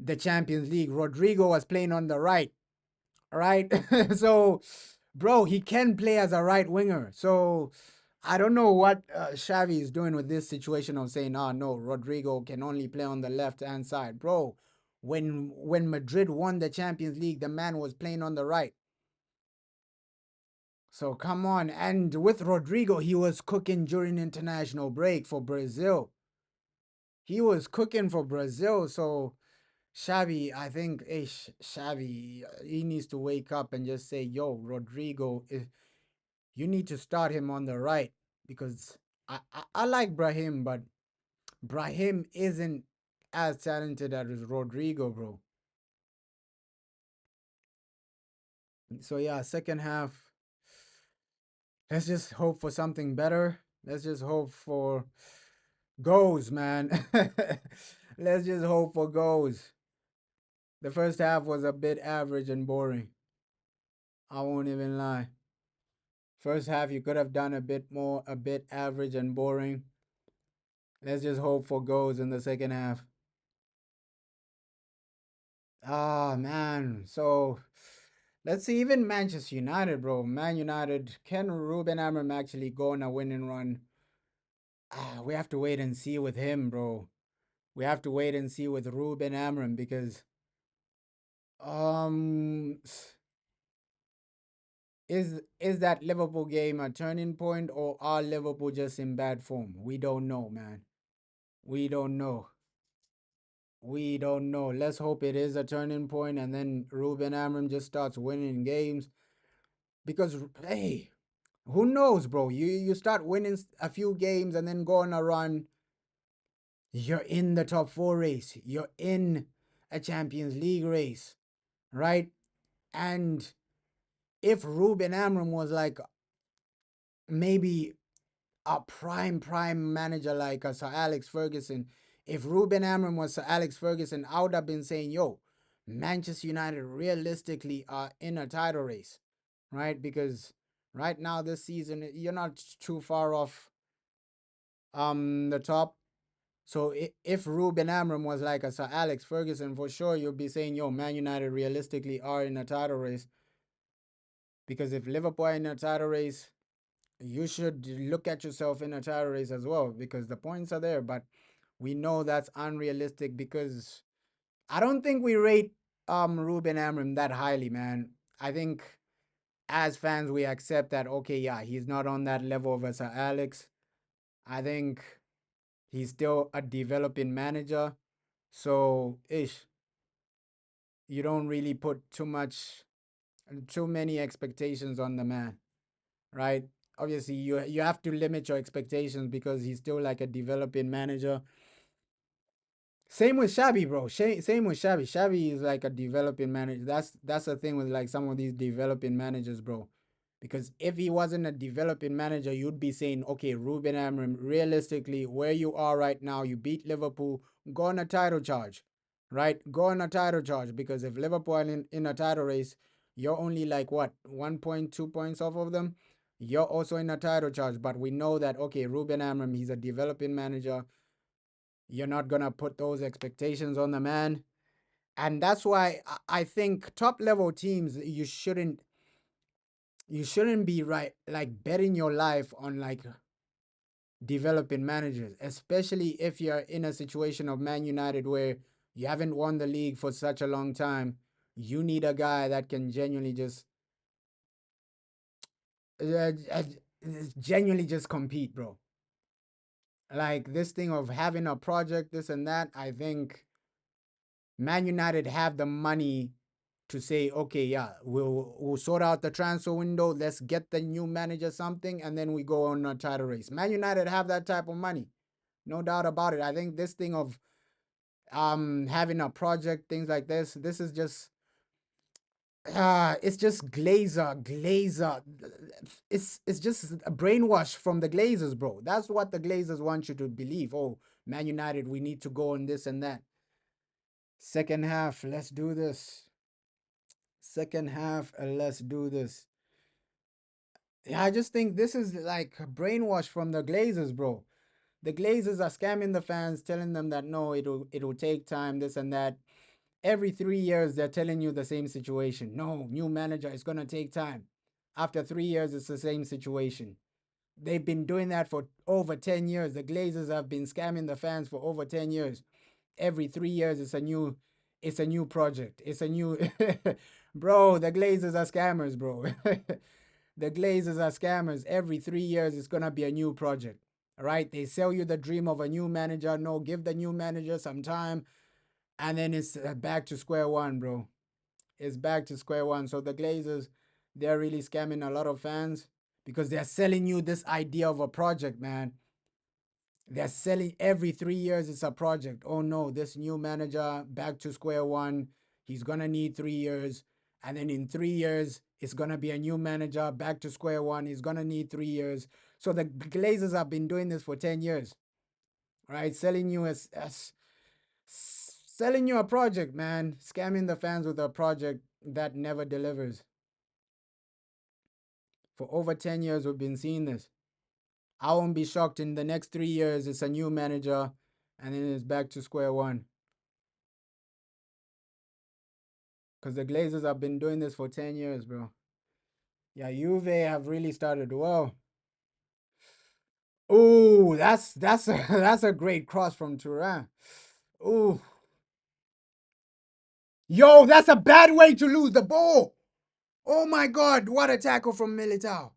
the Champions League, Rodrigo was playing on the right, right? So, bro, he can play as a right winger. So, I don't know what Xavi is doing with this situation of saying, oh, no, Rodrigo can only play on the left hand side. Bro, when Madrid won the Champions League, the man was playing on the right. So come on. And with Rodrigo, he was cooking during international break for Brazil. He was cooking for Brazil. So Xavi, I think, Xavi, he needs to wake up and just say, yo, Rodrigo, you need to start him on the right because I like Brahim, but Brahim isn't as talented as Rodrigo, bro. So yeah, second half, let's just hope for something better. Let's just hope for goals, man. Let's just hope for goals. The first half was a bit average and boring. I won't even lie. First half, you could have done a bit more, a bit average and boring. Let's just hope for goals in the second half. Ah, man. So let's see, even Manchester United, bro. Man United, can Ruben Amorim actually go on a winning run? we have to wait and see with him, bro. We have to wait and see with Ruben Amram because um is that Liverpool game a turning point or are Liverpool just in bad form? We don't know, man. We don't know. We don't know. Let's hope it is a turning point and then Ruben Amram just starts winning games because hey, who knows, bro? You start winning a few games and then go on a run, you're in the top 4 race. You're in a Champions League race, right? And if Ruben Amram was like maybe a prime manager like Sir Alex Ferguson, if Ruben Amram was Sir Alex Ferguson, I would have been saying, yo, Manchester United realistically are in a title race, right? Because right now this season you're not too far off the top. So if Ruben Amram was like a Sir Alex Ferguson, for sure you'll be saying, yo, Man United realistically are in a title race. Because if Liverpool are in a title race, you should look at yourself in a title race as well because the points are there. But we know that's unrealistic because I don't think we rate Ruben Amram that highly, man. I think as fans we accept that okay, yeah, he's not on that level of a Sir Alex. I think he's still a developing manager. So ish, you don't really put too many expectations on the man, right? Obviously, you have to limit your expectations because he's still like a developing manager. Same with Shabby, bro. Same with Shabby. Shabby is like a developing manager. That's the thing with like some of these developing managers, bro. Because if he wasn't a developing manager, you'd be saying, okay, Ruben Amorim, realistically, where you are right now, you beat Liverpool, go on a title charge, right? Go on a title charge because if Liverpool are in a title race, you're only like what 1.2 points off of them. You're also in a title charge, but we know that okay, Ruben Amorim, he's a developing manager. You're not gonna put those expectations on the man, and that's why I think top level teams you shouldn't be right like betting your life on like developing managers, especially if you're in a situation of Man United where you haven't won the league for such a long time. You need a guy that can uh, uh, genuinely just compete, bro. Like this thing of having a project, this and that. I think Man United have the money to say, okay, yeah, we'll sort out the transfer window. Let's get the new manager something, and then we go on a title race. Man United have that type of money, no doubt about it. I think this thing of having a project, things like this is just it's just glazer. It's just a brainwash from the Glazers, bro. That's what the Glazers want you to believe. Oh, Man United, we need to go on this and that. Second half, let's do this. Second half, let's do this. Yeah, I just think this is like brainwash from the Glazers, bro. The Glazers are scamming the fans, telling them that no, it'll take time, this and that. Every 3 years, they're telling you the same situation. No, new manager, it's gonna take time. After 3 years, it's the same situation. They've been doing that for over 10 years. The Glazers have been scamming the fans for over 10 years. Every 3 years, it's a new project. It's a new bro, the Glazers are scammers, bro. The Glazers are scammers. Every 3 years, it's gonna be a new project. All right, they sell you the dream of a new manager. No, give the new manager some time, and then it's back to square one, bro. It's back to square one. So the Glazers, they're really scamming a lot of fans because they're selling you this idea of a project, man. They're selling every 3 years it's a project. Oh no, this new manager back to square one. He's gonna need 3 years. And then in 3 years, it's gonna be a new manager back to square one. He's gonna need 3 years. So the Glazers have been doing this for 10 years, right? Selling you as selling you a project, man. Scamming the fans with a project that never delivers. For over 10 years, we've been seeing this. I won't be shocked in the next 3 years, it's a new manager and then it's back to square one. Because the Glazers have been doing this for 10 years, bro. Yeah, Juve have really started well. Oh, that's a that's a great cross from Turan. Oh, yo, that's a bad way to lose the ball. Oh my God, what a tackle from Militao.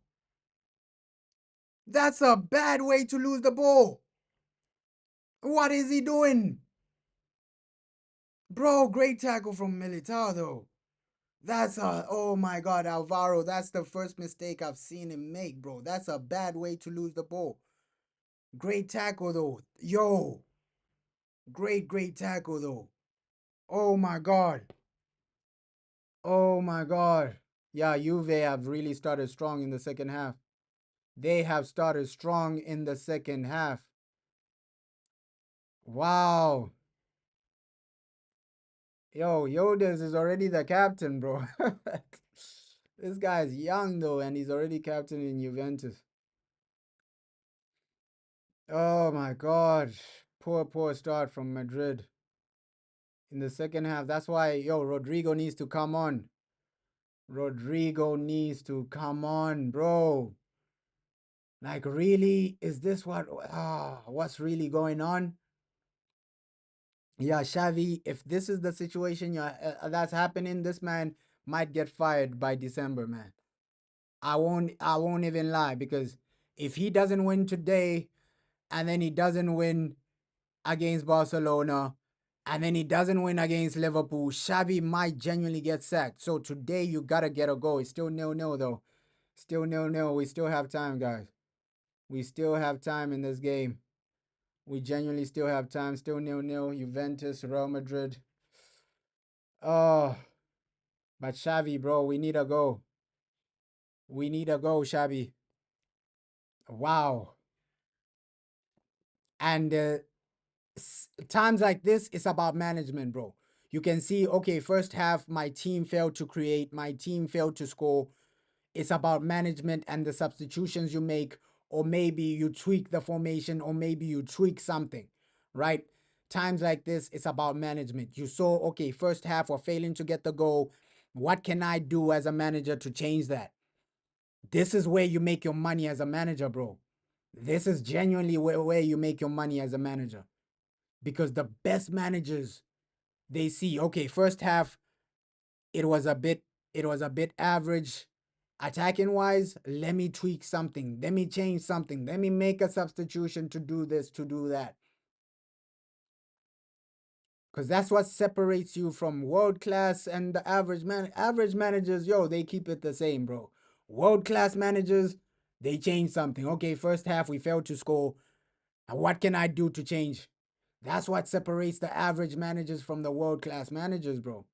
That's a bad way to lose the ball. What is he doing? Bro, great tackle from Militao though. That's a, oh my God, Alvaro, that's the first mistake I've seen him make, bro. That's a bad way to lose the ball. Great tackle though. Yo, great tackle though. Oh my God. Oh my God. Yeah, Juve have really started strong in the second half. They have started strong in the second half. Wow. Yo, Yodas is already the captain, bro. This guy's young though, and he's already captain in Juventus. Oh my God. Poor start from Madrid in the second half. That's why, yo, Rodrigo needs to come on. Rodrigo needs to come on, bro. Like, really? Is this what's really going on? Yeah, Xavi, if this is the situation that's happening, this man might get fired by December, man. I won't even lie because if he doesn't win today and then he doesn't win against Barcelona and then he doesn't win against Liverpool, Xavi might genuinely get sacked. So today you gotta get a goal. It's still 0-0 though. Still 0-0. We still have time, guys. We still have time in this game. We genuinely still have time. Still 0-0. Juventus, Real Madrid. Oh, but Xavi, bro, we need a go. We need a go, Xavi. Wow. And times like this, it's about management, bro. You can see, okay, first half, my team failed to create, my team failed to score. It's about management and the substitutions you make, or maybe you tweak the formation, or maybe you tweak something, right? Times like this, it's about management. You saw, okay, first half, we're failing to get the goal. What can I do as a manager to change that? This is where you make your money as a manager, bro. This is genuinely where you make your money as a manager. Because the best managers, they see, okay, first half, it was a bit, it was a bit average attacking wise. Let me tweak something. Let me change something. Let me make a substitution to do this, to do that. Because that's what separates you from world class and the average man. Average managers, yo, they keep it the same, bro. World class managers, they change something. Okay, first half we failed to score. And what can I do to change? That's what separates the average managers from the world class managers, bro.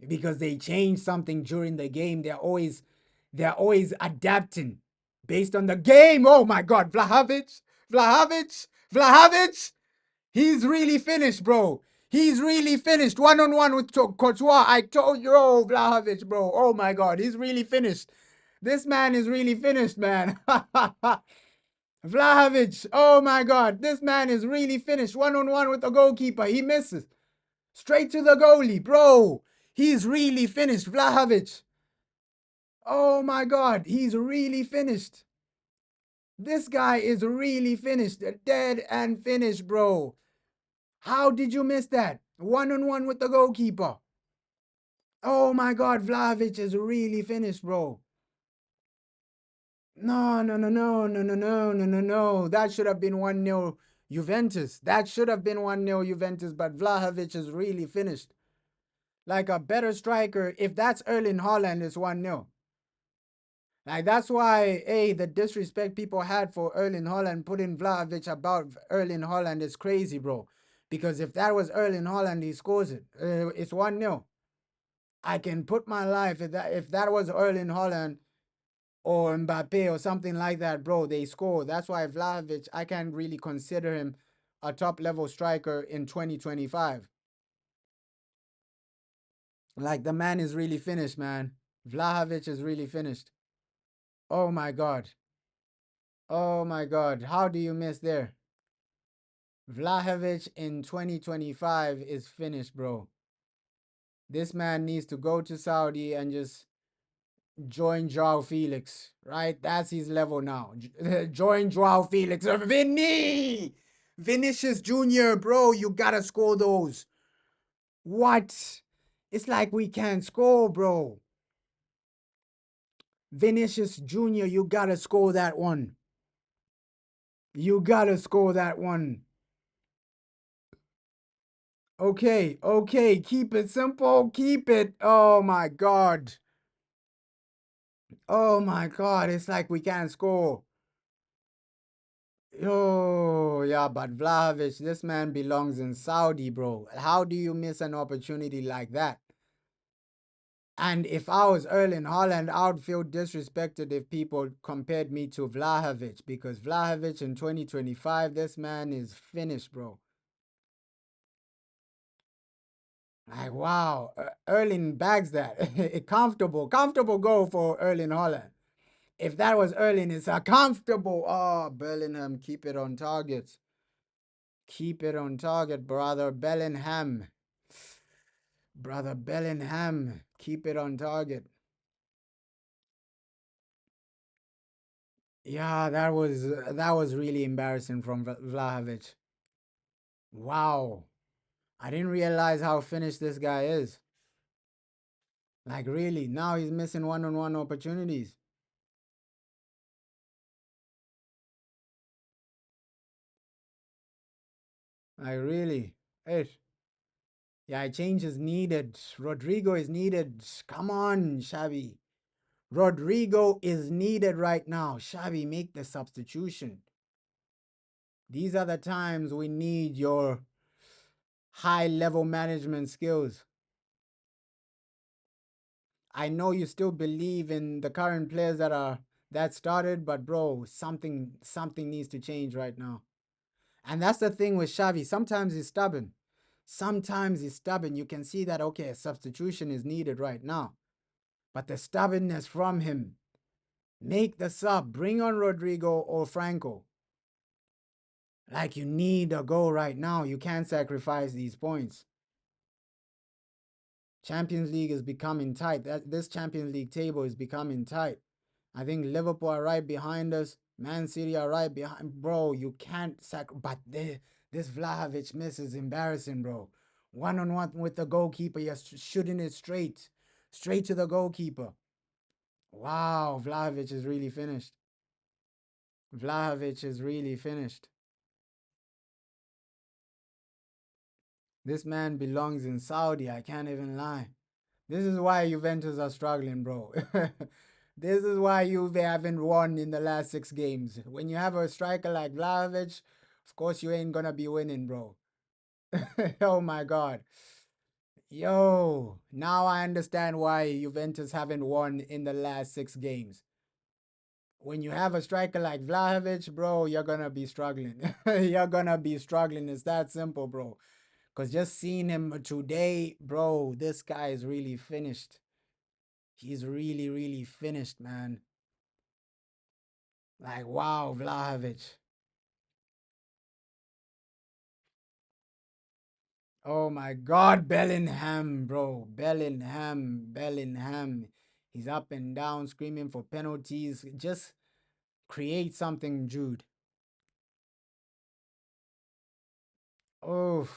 Because they change something during the game. They're always adapting based on the game. Oh my God, Vlahovic. He's really finished, bro. He's really finished. One on one with Courtois. I told you, oh, Vlahovic, bro. Oh my God, he's really finished. This man is really finished, man. Vlahovic, oh my God, this man is really finished. One on one with the goalkeeper. He misses. Straight to the goalie, bro. He's really finished. Vlahovic. Oh my God, he's really finished. This guy is really finished. Dead and finished, bro. How did you miss that? One on one with the goalkeeper. Oh my God, Vlahovic is really finished, bro. No. That should have been 1-0 Juventus. That should have been 1-0 Juventus, but Vlahovic is really finished. Like a better striker, if that's Erling Haaland, it's 1-0. Like that's why, hey, the disrespect people had for Erling Haaland, putting Vlahovic about Erling Haaland is crazy, bro. Because if that was Erling Haaland, he scores it. It's 1-0. I can put my life if that was Erling Haaland or Mbappe or something like that, bro, they score. That's why Vlahovic, I can't really consider him a top level striker in 2025. Like the man is really finished, man. Vlahovic is really finished. Oh my God. Oh my God. How do you miss there? Vlahovic in 2025 is finished, bro. This man needs to go to Saudi and just Join Joao Felix, right? That's his level now. Join Joao Felix. Vinicius Jr., bro, you gotta score those. What? It's like we can't score, bro. Vinicius Jr., you gotta score that one. You gotta score that one. Okay, okay, keep it simple. Keep it. Oh my God. Oh my God. It's like we can't score. Oh, yeah, but Vlahovic, this man belongs in Saudi, bro. How do you miss an opportunity like that? And if I was Erling Haaland, I would feel disrespected if people compared me to Vlahovic, because Vlahovic in 2025, this man is finished, bro. Like, wow, Erling bags that. Comfortable goal for Erling Haaland. If that was Erling, it's a comfortable. Oh, Bellingham, keep it on target. Keep it on target, brother Bellingham. Brother Bellingham, keep it on target. Yeah, that was really embarrassing from Vlahovic. Wow. I didn't realize how finished this guy is. Like really, now he's missing one-on-one opportunities. Like really. Hey. Yeah, a change is needed. Rodrigo is needed. Come on, Xavi. Rodrigo is needed right now. Xavi, make the substitution. These are the times we need your high level management skills. I know you still believe in the current players that started, but bro, something needs to change right now. And that's the thing with Xavi. Sometimes he's stubborn. Sometimes he's stubborn. You can see that okay, a substitution is needed right now. But the stubbornness from him. Make the sub. Bring on Rodrigo or Franco. Like you need a goal right now. You can't sacrifice these points. Champions League is becoming tight. This Champions League table is becoming tight. I think Liverpool are right behind us. Man City are right behind. Bro, you can't but this Vlahovic miss is embarrassing, bro. One-on-one with the goalkeeper. You're shooting it straight. Straight to the goalkeeper. Wow, Vlahovic is really finished. Vlahovic is really finished. This man belongs in Saudi. I can't even lie. This is why Juventus are struggling, bro. This is why Juve haven't won in the last 6 games. When you have a striker like Vlahovic, of course you ain't gonna be winning, bro. Oh my God. Yo, now I understand why Juventus haven't won in the last 6 games. When you have a striker like Vlahovic, bro, you're gonna be struggling. You're gonna be struggling. It's that simple, bro. Because just seeing him today, bro, this guy is really finished. He's really, really finished, man. Like, wow, Vlahovic. Oh my God, Bellingham, bro. Bellingham. He's up and down screaming for penalties. Just create something, Jude. Oh,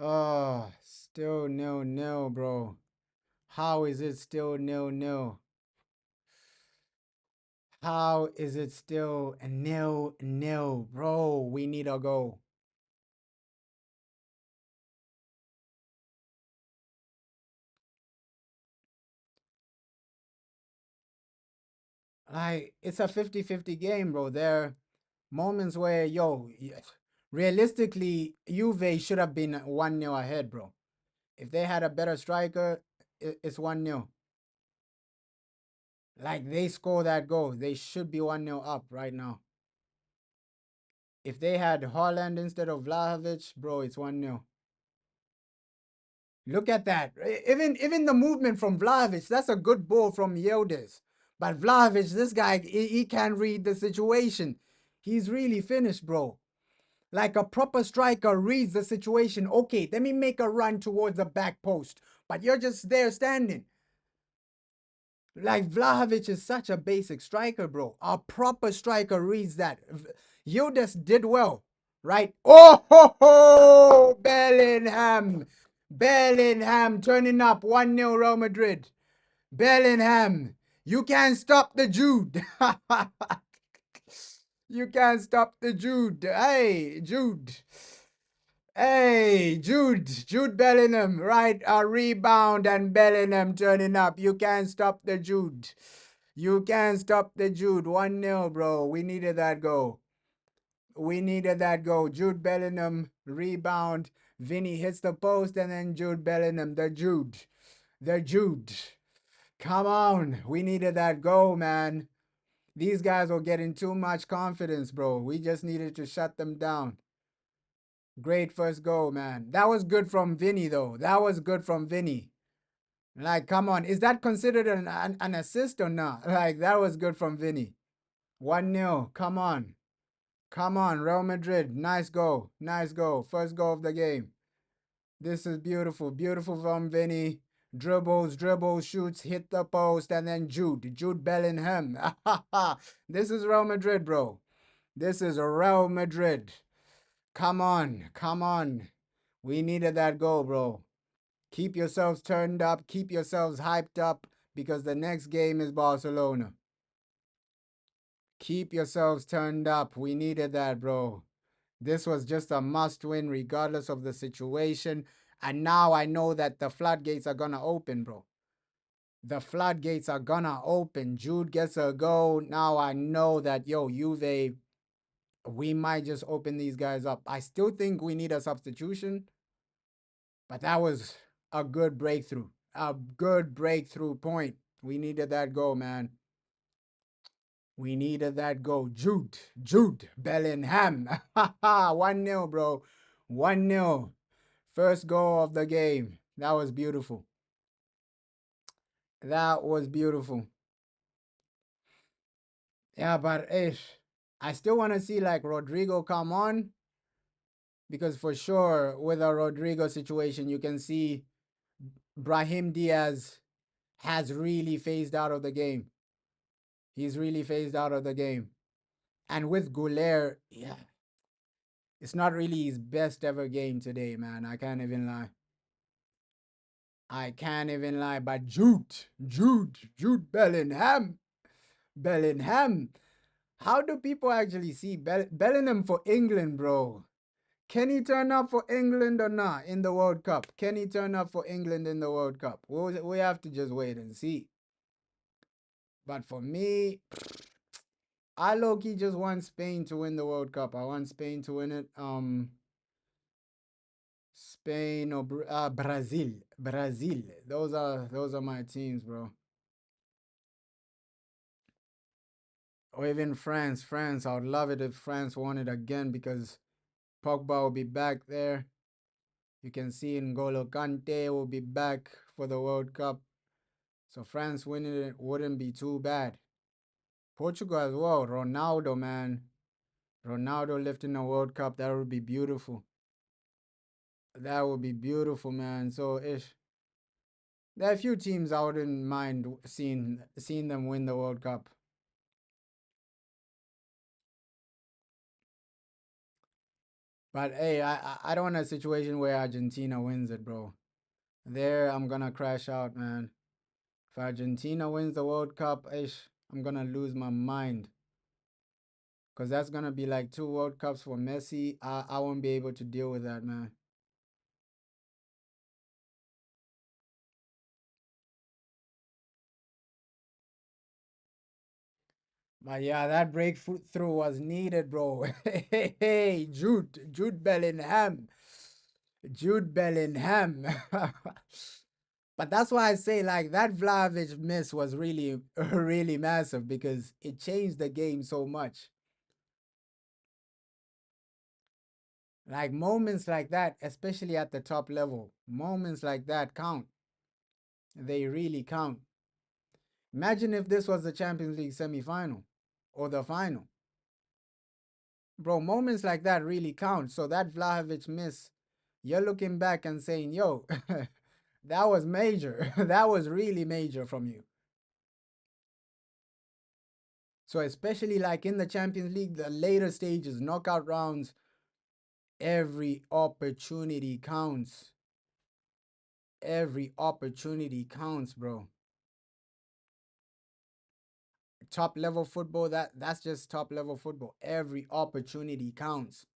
oh, still nil, bro. How is it still nil? How is it still nil, bro? We need a goal. Like, it's a 50-50 game, bro. There are moments where, yo, realistically, Juve should have been 1-0 ahead, bro. If they had a better striker, it's 1-0. Like, they score that goal. They should be 1-0 up right now. If they had Haaland instead of Vlahovic, bro, it's 1-0. Look at that. Even the movement from Vlahovic, that's a good ball from Yildiz. But Vlahovic, this guy, he can't read the situation. He's really finished, bro. Like a proper striker reads the situation. Okay, let me make a run towards the back post. But you're just there standing. Like Vlahovic is such a basic striker, bro. A proper striker reads that. You just did well, right? Oh ho ho! Bellingham. Bellingham turning up 1-0 Real Madrid. Bellingham. You can't stop the Jude. You can't stop the Jude. Hey, Jude. Hey, Jude. Jude Bellingham. Right, a rebound and Bellingham turning up. You can't stop the Jude. You can't stop the Jude. 1-0, bro. We needed that goal. We needed that goal. Jude Bellingham, rebound. Vinny hits the post, and then Jude Bellingham, the Jude. The Jude. Come on. We needed that goal, man. These guys were getting too much confidence, bro. We just needed to shut them down. Great first goal, man. That was good from Vinny, though. That was good from Vinny. Like, come on. Is that considered an assist or not? Like, that was good from Vinny. 1-0. Come on. Come on, Real Madrid. Nice goal. Nice goal. First goal of the game. This is beautiful. Beautiful from Vinny. Dribbles, shoots, hit the post, and then Jude Bellingham. This is Real Madrid, bro. This is Real Madrid. Come on, come on. We needed that goal, bro. Keep yourselves turned up. Keep yourselves hyped up because the next game is Barcelona. Keep yourselves turned up. We needed that, bro. This was just a must win regardless of the situation. And now I know that the floodgates are going to open, bro. The floodgates are going to open. Jude gets a goal. Now I know that, yo, Juve, we might just open these guys up. I still think we need a substitution, but that was a good breakthrough. A good breakthrough point. We needed that goal, man. We needed that goal. Jude Bellingham. 1-0, bro. 1-0. First goal of the game. That was beautiful. That was beautiful. Yeah, but I still want to see like Rodrigo come on because for sure with a Rodrigo situation, you can see Brahim Diaz has really phased out of the game. He's really phased out of the game. And with Goulet, yeah, it's not really his best ever game today, man. I can't even lie. I can't even lie. But Jude Bellingham. Bellingham. How do people actually see Bellingham for England, bro? Can he turn up for England or not in the World Cup? Can he turn up for England in the World Cup? We have to just wait and see. But for me, I low-key just want Spain to win the World Cup. I want Spain to win it. Spain or Brazil. Brazil. Those are my teams, bro. Or even France. France. I would love it if France won it again because Pogba will be back there. You can see N'Golo Kante will be back for the World Cup. So France winning it wouldn't be too bad. Portugal as well. Ronaldo, man. Ronaldo lifting the World Cup. That would be beautiful. That would be beautiful, man. So ish. There are a few teams I wouldn't mind seeing them win the World Cup. But hey, I don't want a situation where Argentina wins it, bro. There, I'm gonna crash out, man. If Argentina wins the World Cup, ish, I'm gonna lose my mind. Because that's gonna be like 2 World Cups for Messi. I won't be able to deal with that, man. But yeah, that breakthrough was needed, bro. Hey, Jude Bellingham. Jude Bellingham. But that's why I say like that Vlahovic miss was really, really massive because it changed the game so much. Like moments like that, especially at the top level, moments like that count. They really count. Imagine if this was the Champions League semi-final or the final. Bro, moments like that really count. So that Vlahovic miss, you're looking back and saying, yo, that was major. That was really major from you. So especially like in the Champions League, the later stages, knockout rounds, every opportunity counts. Every opportunity counts, bro. Top level football, that's just top level football. Every opportunity counts.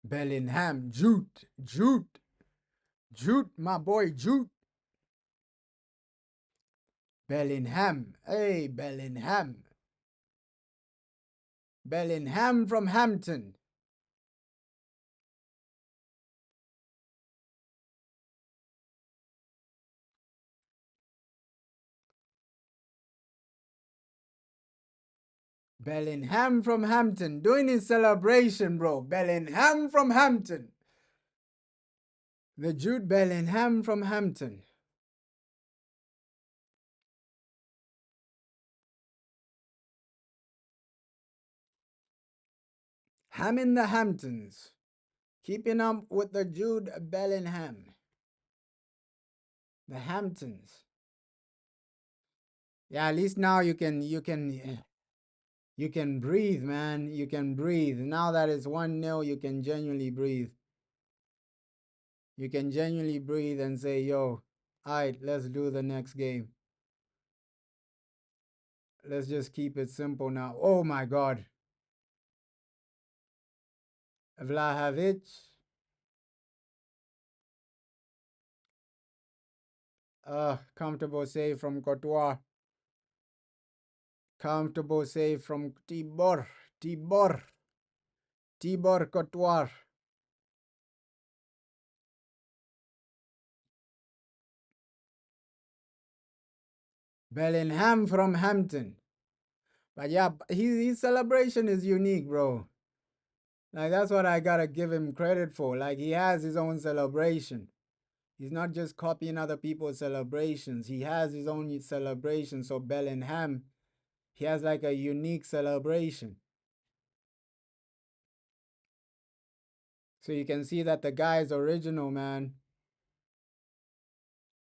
Bellingham, Jude, my boy Jude. Bellingham, hey Bellingham, Bellingham from Hampton. Bellingham from Hampton doing his celebration, bro. Bellingham from Hampton. The Jude Bellingham from Hampton. Ham in the Hamptons. Keeping up with the Jude Bellingham. The Hamptons. Yeah, at least now you can breathe, man. You can breathe. Now that it's 1-0, you can genuinely breathe. You can genuinely breathe and say, yo, all right, let's do the next game. Let's just keep it simple now. Oh my God. Vlahovic. Comfortable save from Courtois. Comfortable save from Tibor. Tibor Courtois. Bellingham from Hampton. But yeah, his celebration is unique, bro. Like that's what I gotta give him credit for. Like he has his own celebration. He's not just copying other people's celebrations. He has his own celebration. So Bellingham, he has like a unique celebration. So you can see that the guy is original, man.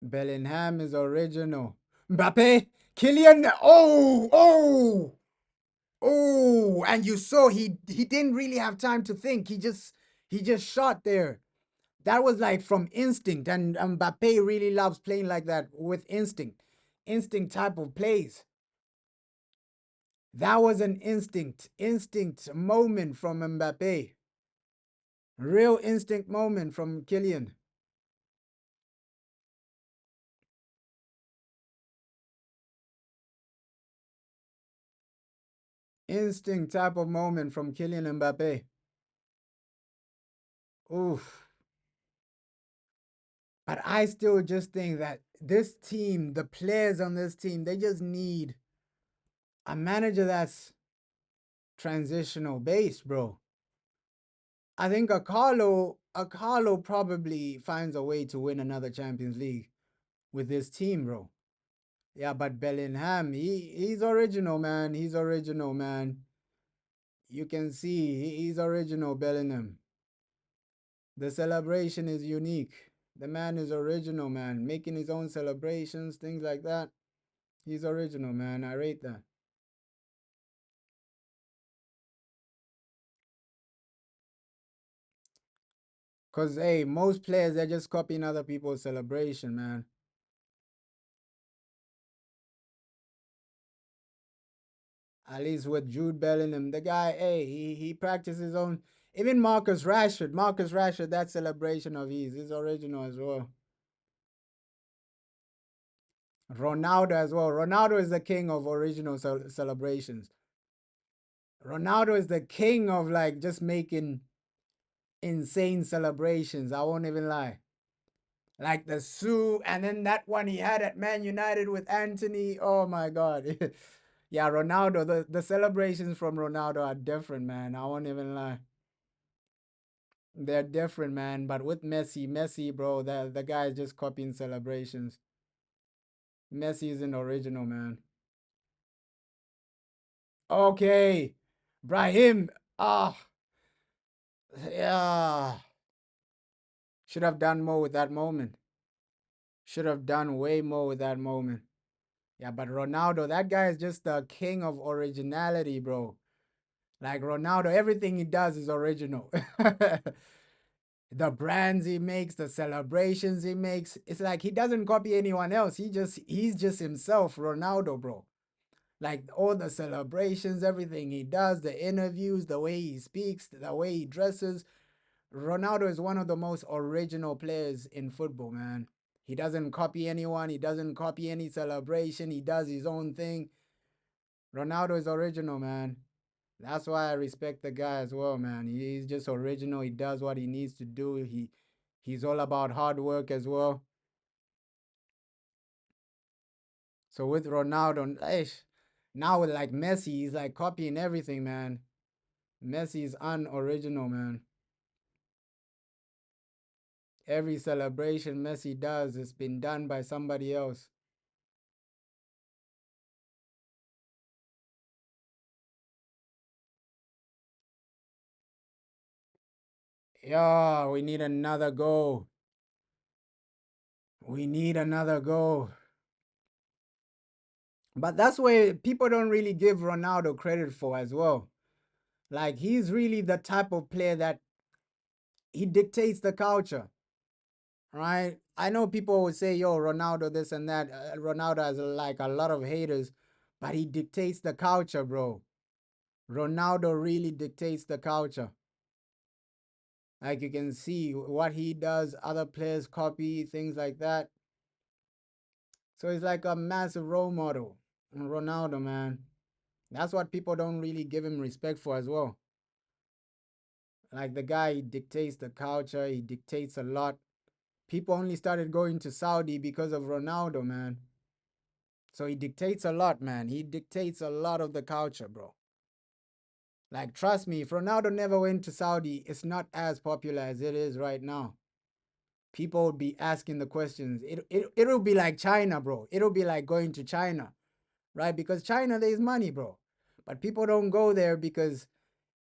Bellingham is original. Mbappe, Kylian. Oh, and you saw he didn't really have time to think. He just shot there. That was like from instinct, and Mbappe really loves playing like that with instinct type of plays. That was an instinct moment from Mbappe. Real instinct moment from Kylian. Instinct type of moment from Kylian Mbappe. Oof. But I still just think that this team, the players on this team, they just need a manager that's transitional based, bro. I think a Carlo probably finds a way to win another Champions League with this team, bro. Yeah, but Bellingham, he's original, man. He's original, man. You can see he's original, Bellingham. The celebration is unique. The man is original, man. Making his own celebrations, things like that. He's original, man. I rate that. Cause hey, most players they're just copying other people's celebration, man. At least with Jude Bellingham, the guy, hey, he practices his own. Even Marcus Rashford, that celebration of his is original as well. Ronaldo as well. Ronaldo is the king of original celebrations. Ronaldo is the king of like just making insane celebrations. I won't even lie. Like the Sue, and then that one he had at Man United with Anthony. Oh my God. Yeah, Ronaldo. The celebrations from Ronaldo are different, man. I won't even lie. They're different, man. But with Messi, bro, the guy is just copying celebrations. Messi isn't original, man. Okay. Brahim. Ah, yeah. Should have done more with that moment. Should have done way more with that moment. Yeah, but Ronaldo, that guy is just the king of originality, bro. Like Ronaldo, everything he does is original. The brands he makes, the celebrations he makes, it's like he doesn't copy anyone else. He's just himself, Ronaldo, bro. Like all the celebrations, everything he does, the interviews, the way he speaks, the way he dresses. Ronaldo is one of the most original players in football, man. He doesn't copy anyone, he doesn't copy any celebration, he does his own thing. Ronaldo is original, man. That's why I respect the guy as well, man. He's just original. He does what he needs to do. He's all about hard work as well. So with Ronaldo, now with like Messi, he's like copying everything, man. Messi is unoriginal, man. Every celebration Messi does has been done by somebody else. Yeah, we need another goal. We need another goal. But that's where people don't really give Ronaldo credit for as well. Like he's really the type of player that he dictates the culture, right? I know people would say, "Yo, Ronaldo, this and that." Ronaldo has like a lot of haters, but he dictates the culture, bro. Ronaldo really dictates the culture. Like you can see what he does, other players copy things like that. So he's like a massive role model, Ronaldo, man. That's what people don't really give him respect for as well. Like the guy, he dictates the culture. He dictates a lot. People only started going to Saudi because of Ronaldo, man. So he dictates a lot, man. He dictates a lot of the culture, bro. Like, trust me, if Ronaldo never went to Saudi, it's not as popular as it is right now. People would be asking the questions. It'll be like China, bro. It'll be like going to China, right? Because China, there's money, bro. But people don't go there because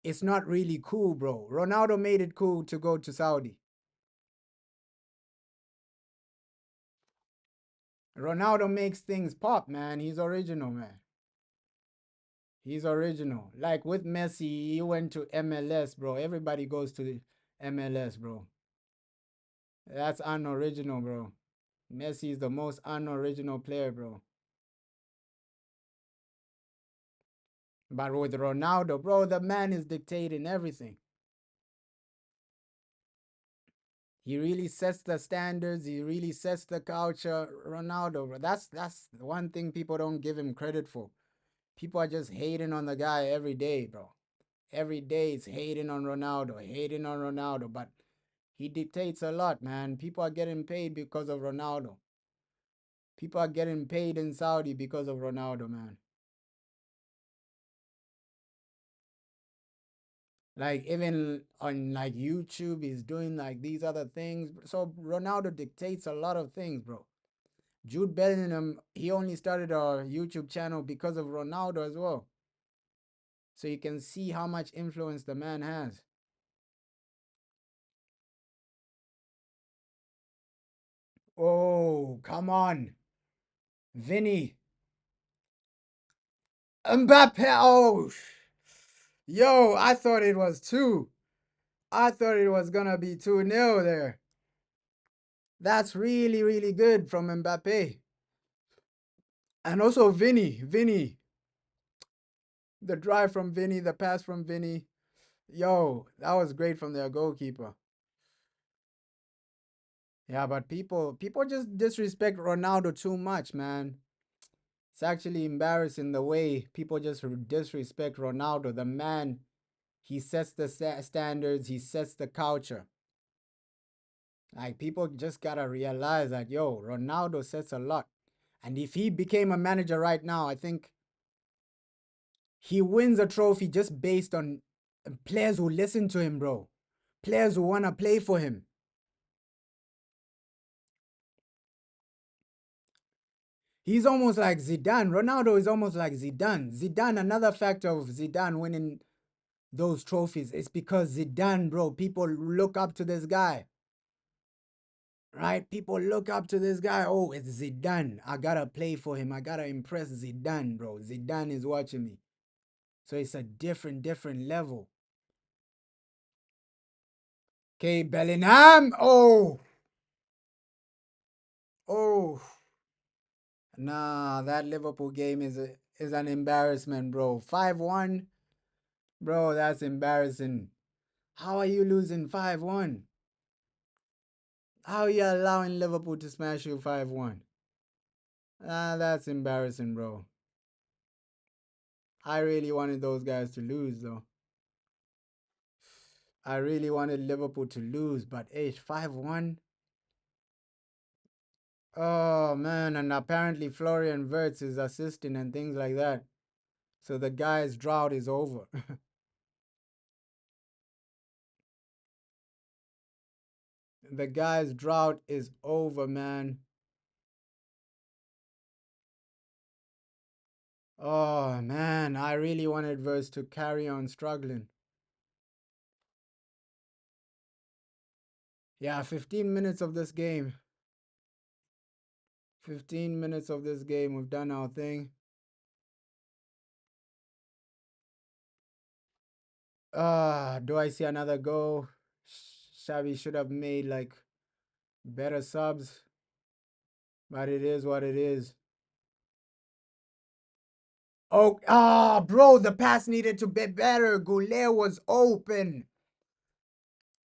it's not really cool, bro. Ronaldo made it cool to go to Saudi. Ronaldo makes things pop, man. He's original, man. He's original. Like with Messi, he went to MLS, bro. Everybody goes to MLS, bro. That's unoriginal, bro. Messi is the most unoriginal player, bro. But with Ronaldo, bro, the man is dictating everything. He really sets the standards. He really sets the culture. Ronaldo, bro. That's the one thing people don't give him credit for. People are just hating on the guy every day, bro. Every day it's hating on Ronaldo, hating on Ronaldo. But he dictates a lot, man. People are getting paid because of Ronaldo. People are getting paid in Saudi because of Ronaldo, man. Like even on like YouTube, he's doing like these other things. So Ronaldo dictates a lot of things, bro. Jude Bellingham, he only started a YouTube channel because of Ronaldo as well. So you can see how much influence the man has. Oh, come on. Vinny. Mbappe. Oh, yo, I thought it was two. I thought it was gonna be 2-0 there. That's really, really good from Mbappe. And also Vinny, the drive from Vinny, the pass from Vinny. Yo, that was great from their goalkeeper. Yeah, but people just disrespect Ronaldo too much, man. It's actually embarrassing the way people just disrespect Ronaldo. The man, he sets the standards, he sets the culture. Like people just gotta realize that yo, Ronaldo sets a lot. And if he became a manager right now, I think he wins a trophy just based on players who listen to him, bro. Players who wanna play for him. He's almost like Zidane. Ronaldo is almost like Zidane. Zidane, another factor of Zidane winning those trophies is because Zidane, bro, people look up to this guy. Right? People look up to this guy. Oh, it's Zidane. I gotta play for him. I gotta impress Zidane, bro. Zidane is watching me. So it's a different level. Okay, Bellingham. Oh. Oh. Nah, that Liverpool game is an embarrassment, bro. 5-1. Bro, that's embarrassing. How are you losing 5-1? How are you allowing Liverpool to smash you 5-1? Ah, that's embarrassing, bro. I really wanted those guys to lose, though. I really wanted Liverpool to lose, but 5-1. Oh man, and apparently Florian Wirtz is assisting and things like that. So the guy's drought is over. The guy's drought is over, man. Oh man, I really wanted Wirtz to carry on struggling. Yeah, 15 minutes of this game. 15 minutes of this game, we've done our thing. Do I see another goal? Xavi should have made like better subs, but it is what it is. Oh, bro, the pass needed to be better. Goulet was open.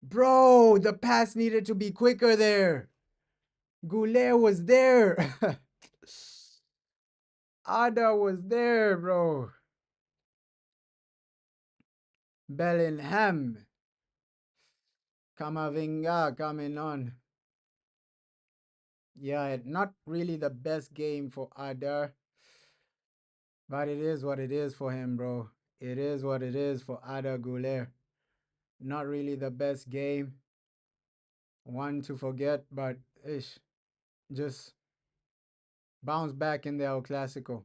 Bro, the pass needed to be quicker there. Goulet was there. Ada was there, bro. Bellingham. Kamavinga coming on. Yeah, not really the best game for Ada. But it is what it is for him, bro. It is what it is for Ada Goulet. Not really the best game. One to forget, but ish. Just bounce back in the El Clasico.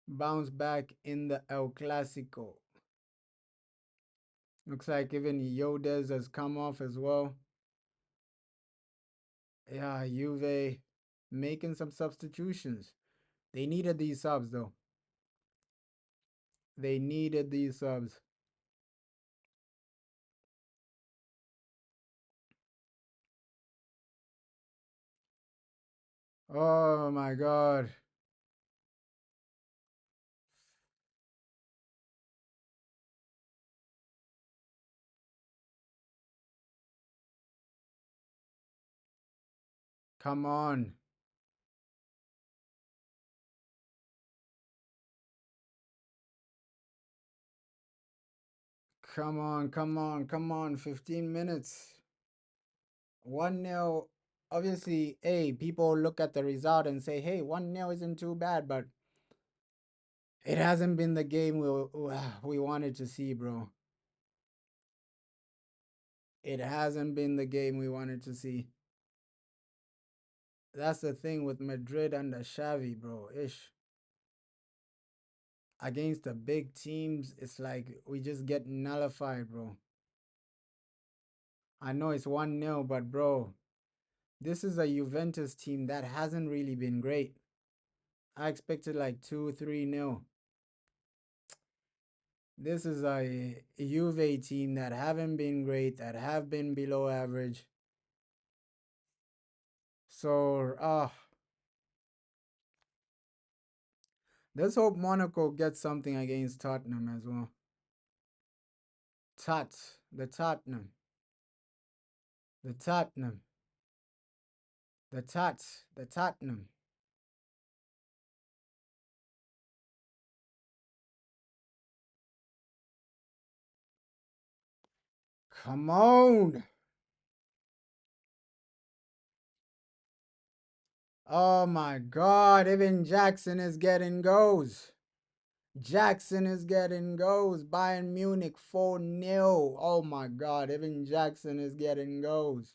Bounce back in the El Clasico. Looks like even Yodes has come off as well. Yeah, Juve making some substitutions. They needed these subs, though. They needed these subs. Oh my god. Come on. Come on, come on, come on. 15 minutes. 1-0. Obviously, hey, people look at the result and say, hey, 1-0 isn't too bad, but it hasn't been the game we wanted to see, bro. It hasn't been the game we wanted to see. That's the thing with Madrid and the Xavi, bro. Ish. Against the big teams, it's like we just get nullified, bro. I know it's 1-0, but bro, this is a Juventus team that hasn't really been great. I expected like 2-3-0. This is a Juve team that haven't been great, that have been below average. So, let's hope Monaco gets something against Tottenham as well. The Tottenham, the Tottenham, the Tottenham. Come on. Oh my God, even Jackson is getting goals. Jackson is getting goals. Bayern Munich 4-0. Oh my God, even Jackson is getting goals.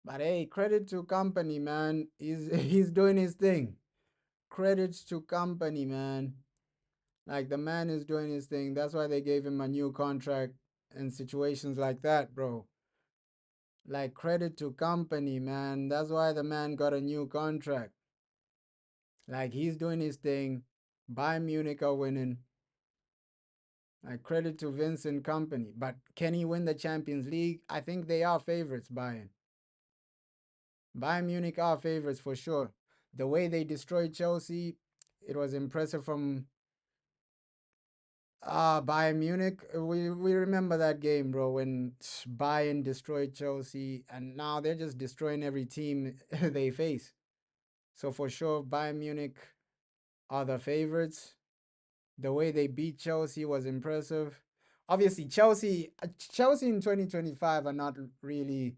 But hey, credit to company, man. He's doing his thing. Credits to company, man. Like the man is doing his thing. That's why they gave him a new contract and situations like that, bro. Like credit to company, man. That's why the man got a new contract. Like he's doing his thing. Bayern Munich are winning. Like credit to Vincent Company. But can he win the Champions League? I think they are favorites, Bayern. Bayern Munich are favorites for sure. The way they destroyed Chelsea, it was impressive from Bayern Munich. We remember that game, bro, when Bayern destroyed Chelsea, and now they're just destroying every team they face. So for sure, Bayern Munich are the favorites. The way they beat Chelsea was impressive. Obviously, Chelsea in 2025 are not really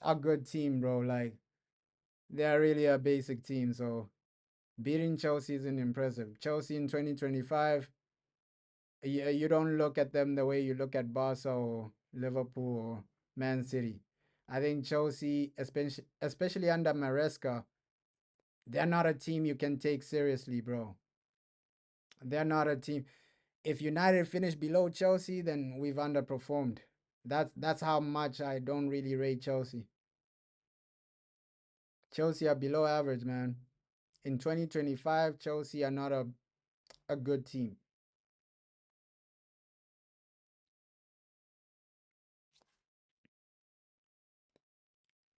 a good team, bro. Like they're really a basic team. So beating Chelsea isn't impressive. Chelsea in 2025, you don't look at them the way you look at Barca or Liverpool or Man City. I think Chelsea, especially under Maresca, they're not a team you can take seriously, bro. They're not a team. If United finish below Chelsea, then we've underperformed. That's how much I don't really rate Chelsea. Chelsea are below average, man. In 2025, Chelsea are not a good team.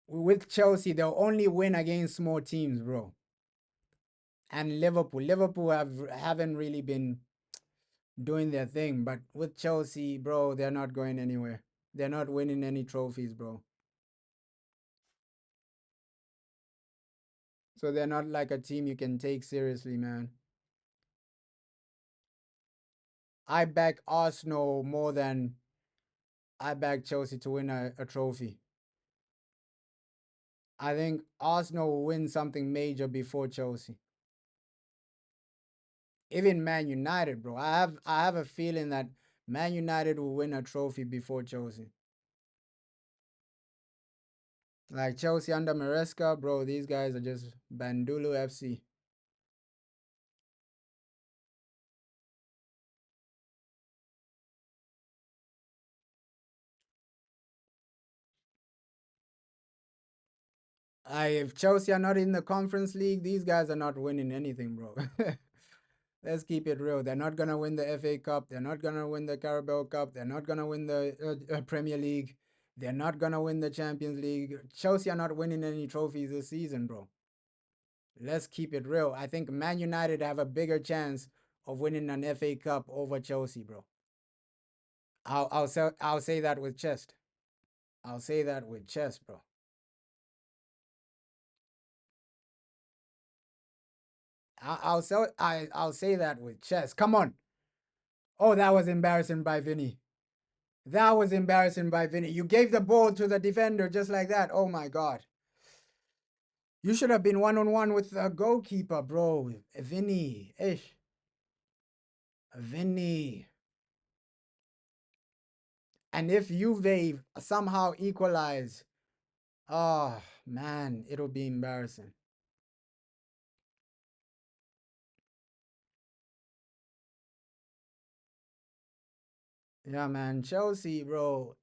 With Chelsea, they'll only win against small teams, bro. And Liverpool haven't really been doing their thing, but with Chelsea, bro, they're not going anywhere. They're not winning any trophies, bro. So they're not like a team you can take seriously, man. I back Arsenal more than I back Chelsea to win a trophy. I think Arsenal will win something major before Chelsea. Even Man United, bro. I have a feeling that Man United will win a trophy before Chelsea. Like Chelsea under Maresca, bro, these guys are just Bandulu FC. If Chelsea are not in the Conference League, these guys are not winning anything, bro. Let's keep it real. They're not gonna win the FA Cup. They're not gonna win the Carabao Cup. They're not gonna win the Premier League. They're not gonna win the Champions League. Chelsea are not winning any trophies this season, bro. Let's keep it real. I think Man United have a bigger chance of winning an FA Cup over Chelsea, bro. I'll say that with chest. I'll say that with chest, bro. I'll say that with chest. Come on. Oh, that was embarrassing by Vinny. That was embarrassing by Vinny. You gave the ball to the defender just like that. Oh my god. You should have been one on one with the goalkeeper, bro. Vinny. Ish. Vinny. And if Juve somehow equalize, oh man, it'll be embarrassing. Yeah, man. Chelsea, bro.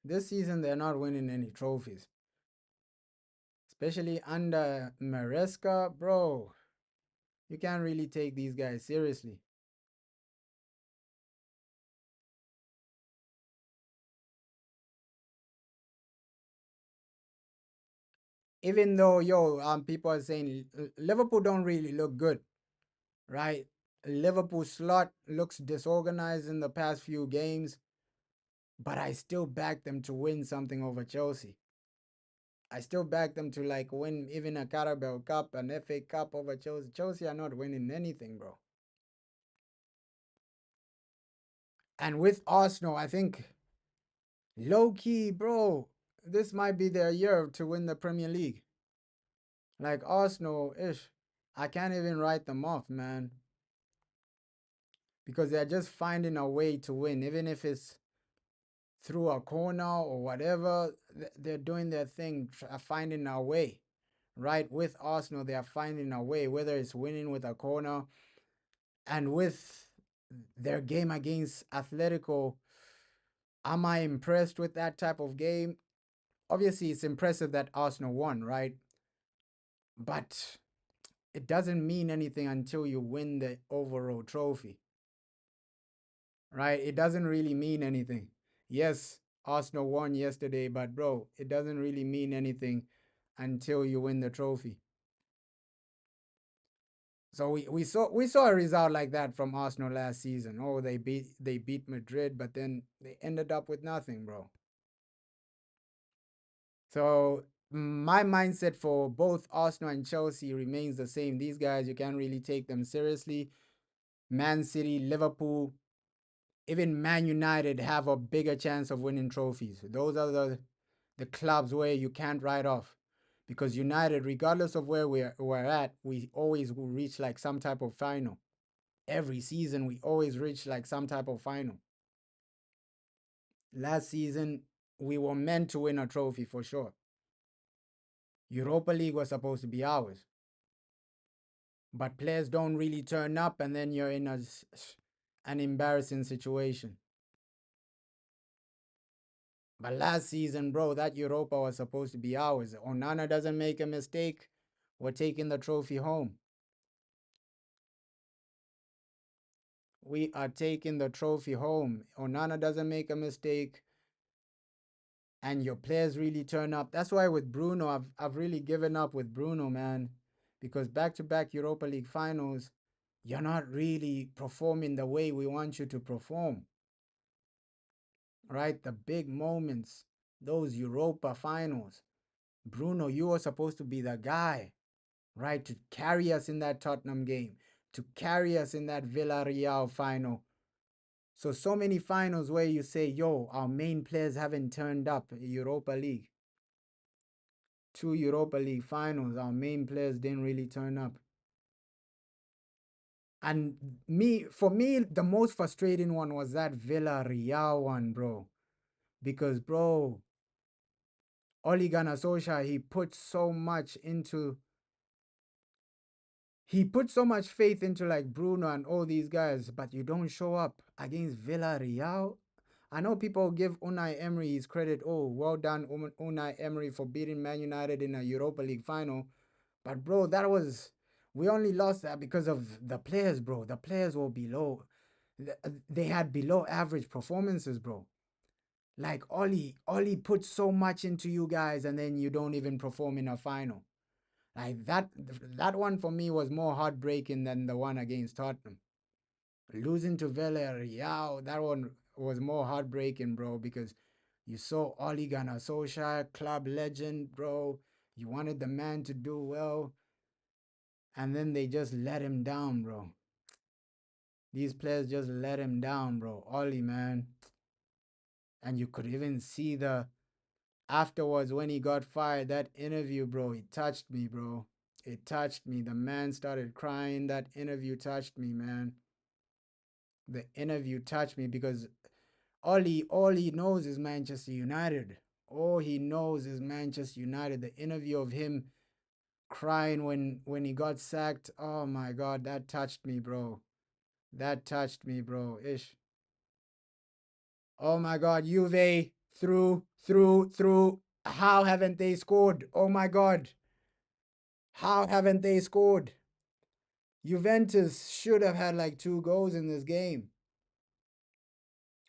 This season they're not winning any trophies. Especially under Maresca, bro. You can't really take these guys seriously. Even though, people are saying Liverpool don't really look good, right? Liverpool slot looks disorganized in the past few games, but I still back them to win something over Chelsea. I still back them to like win even a Carabao Cup, an FA Cup over Chelsea. Chelsea are not winning anything, bro. And with Arsenal, I think low key, bro, this might be their year to win the Premier League. Like Arsenal ish. I can't even write them off, man. Because they're just finding a way to win, even if it's through a corner or whatever. They're doing their thing, finding a way. Right, with Arsenal, they are finding a way, whether it's winning with a corner and with their game against Atletico. Am I impressed with that type of game? Obviously, it's impressive that Arsenal won, right? But it doesn't mean anything until you win the overall trophy, right? It doesn't really mean anything. Yes, Arsenal won yesterday, but bro, it doesn't really mean anything until you win the trophy. So we saw a result like that from Arsenal last season. Oh, they beat Madrid, but then they ended up with nothing, bro. So my mindset for both Arsenal and Chelsea remains the same. These guys, you can't really take them seriously. Man City, Liverpool, even Man United have a bigger chance of winning trophies. Those are the clubs where you can't write off. Because United, regardless of where we're at, we always will reach like some type of final. Every season, we always reach like some type of final. Last season, we were meant to win a trophy for sure. Europa League was supposed to be ours. But players don't really turn up, and then you're in an embarrassing situation. But last season, bro, that Europa was supposed to be ours. Onana doesn't make a mistake, we're taking the trophy home. We are taking the trophy home. Onana doesn't make a mistake, and your players really turn up. That's why with Bruno, I've really given up with Bruno, man, because back-to-back Europa League finals, you're not really performing the way we want you to perform. Right? The big moments, those Europa finals. Bruno, you were supposed to be the guy, right? To carry us in that Tottenham game, to carry us in that Villarreal final. So many finals where you say, yo, our main players haven't turned up. Europa League. 2 Europa League finals, our main players didn't really turn up. And for me, the most frustrating one was that Villarreal one, bro. Because, bro, Ole Gunnar Solskjaer, he put so much faith into like Bruno and all these guys, but you don't show up against Villarreal. I know people give Unai Emery his credit. Oh, well done, Unai Emery, for beating Man United in a Europa League final. But bro, we only lost that because of the players, bro. The players were below. They had below average performances, bro. Like Oli put so much into you guys, and then you don't even perform in a final. Like that one for me was more heartbreaking than the one against Tottenham. Losing to Villarreal, that one was more heartbreaking, bro, because you saw Ole Gunnar Solskjaer, club legend, bro. You wanted the man to do well, and then they just let him down, bro. These players just let him down, bro. Ole, man. And you could even see the afterwards when he got fired, that interview, bro, it touched me, bro. It touched me. The man started crying. That interview touched me, man. The interview touched me because all he knows is Manchester United. All he knows is Manchester United. The interview of him crying when he got sacked. Oh my god, that touched me, bro. That touched me, bro. Ish. Oh my god, Juve through. How haven't they scored? Oh my god. How haven't they scored? Juventus should have had like 2 goals in this game.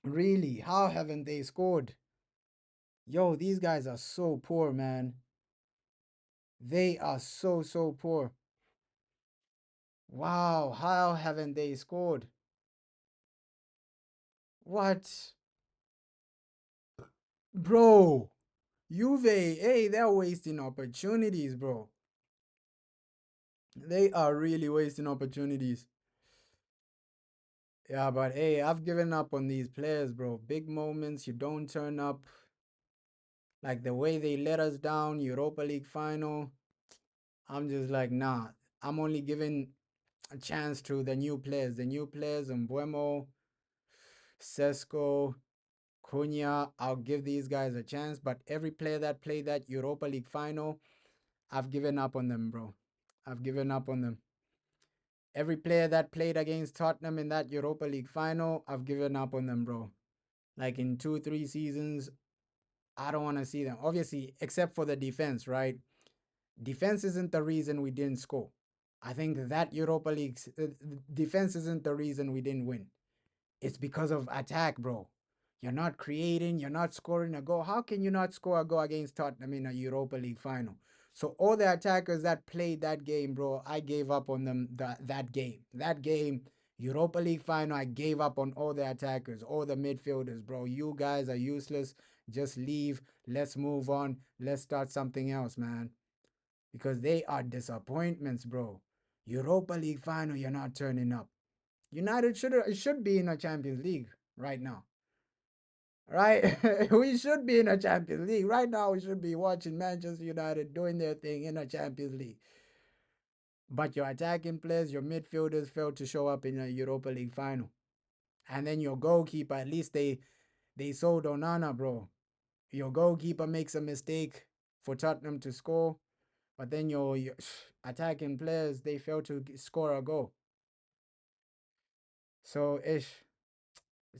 Really, how haven't they scored? Yo, these guys are so poor, man. They are so poor. Wow, how haven't they scored? What? Bro, Juve, hey, they're wasting opportunities, bro. They are really wasting opportunities. Yeah, but hey, I've given up on these players, bro. Big moments, you don't turn up. Like the way they let us down, Europa League final. I'm just like, nah. I'm only giving a chance to the new players. The new players, Mbuemo, Sesko, Cunha, I'll give these guys a chance. But every player that played that Europa League final, I've given up on them, bro. I've given up on them. Every player that played against Tottenham in that Europa League final, I've given up on them, bro. Like in 2, 3 seasons, I don't want to see them. Obviously, except for the defense, right? Defense isn't the reason we didn't score. I think that Europa League defense isn't the reason we didn't win. It's because of attack, bro. You're not creating, you're not scoring a goal. How can you not score a goal against Tottenham in a Europa League final? So all the attackers that played that game, bro, I gave up on them that game. That game, Europa League final, I gave up on all the attackers, all the midfielders, bro. You guys are useless. Just leave. Let's move on. Let's start something else, man. Because they are disappointments, bro. Europa League final, you're not turning up. United should be in a Champions League right now. Right? We should be in a Champions League. Right now we should be watching Manchester United doing their thing in a Champions League. But your attacking players, your midfielders failed to show up in a Europa League final. And then your goalkeeper, at least they sold Onana, bro. Your goalkeeper makes a mistake for Tottenham to score, but then your attacking players, they fail to score a goal. So it's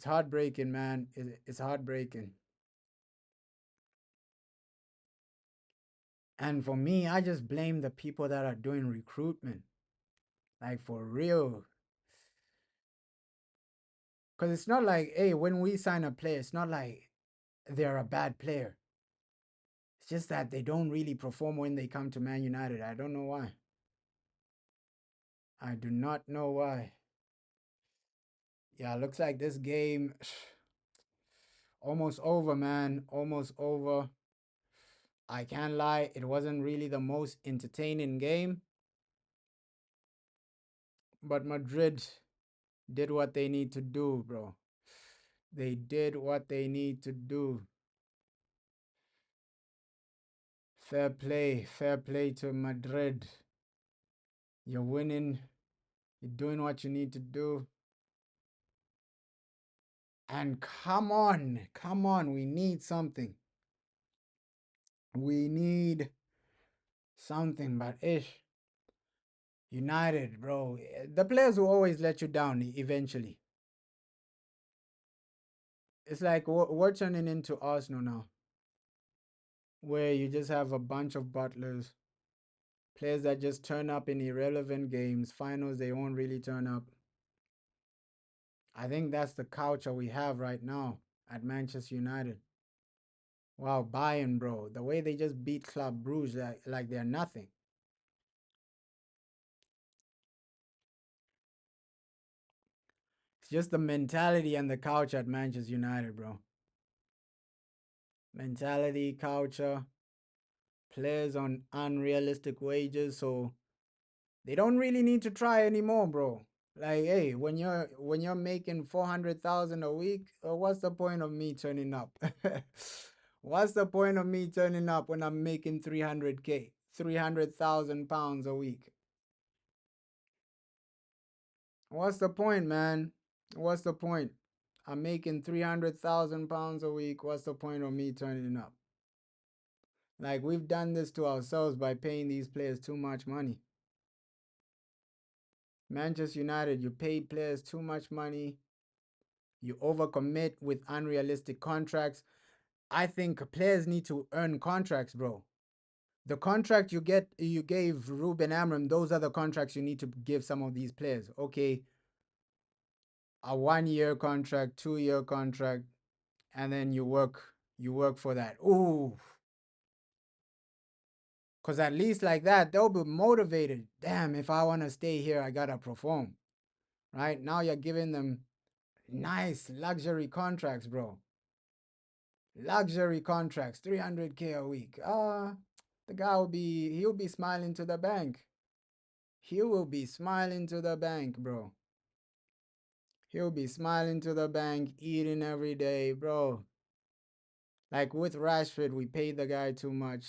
heartbreaking, man. It's heartbreaking. And for me, I just blame the people that are doing recruitment. Like for real. Because it's not like, hey, when we sign a player, it's not like they're a bad player. It's just that they don't really perform when they come to Man United. I don't know why. I do not know why. Yeah, looks like this game almost over, man. Almost over. I can't lie, it wasn't really the most entertaining game, but Madrid did what they need to do, bro. They did what they need to do. Fair play to Madrid. You're winning, you're doing what you need to do. And come on, we need something. We need something, but United, bro. The players will always let you down eventually. It's like we're turning into Arsenal now, where you just have a bunch of butlers, players that just turn up in irrelevant games, finals, they won't really turn up. I think that's the culture we have right now at Manchester United. Wow, Bayern, bro. The way they just beat Club Brugge like they're nothing. It's just the mentality and the culture at Manchester United, bro. Mentality, culture, players on unrealistic wages, so they don't really need to try anymore, bro. Like, hey, when you're making 400,000 a week, what's the point of me turning up? What's the point of me turning up when I'm making 300K, 300,000 pounds a week? What's the point, man? What's the point? I'm making 300,000 pounds a week. What's the point of me turning up? Like, we've done this to ourselves by paying these players too much money. Manchester United, you pay players too much money. You overcommit with unrealistic contracts. I think players need to earn contracts, bro. The contract you gave Ruben Amram, those are the contracts you need to give some of these players. Okay, a 1 year contract, 2 year contract, and then you work for that. Ooh, because at least like that, they'll be motivated. Damn, if I want to stay here, I gotta perform. Right now, you're giving them nice luxury contracts, bro. Luxury contracts, 300K a week. The guy he'll be smiling to the bank. He will be smiling to the bank, bro. He'll be smiling to the bank, eating every day, bro. Like with Rashford, we paid the guy too much.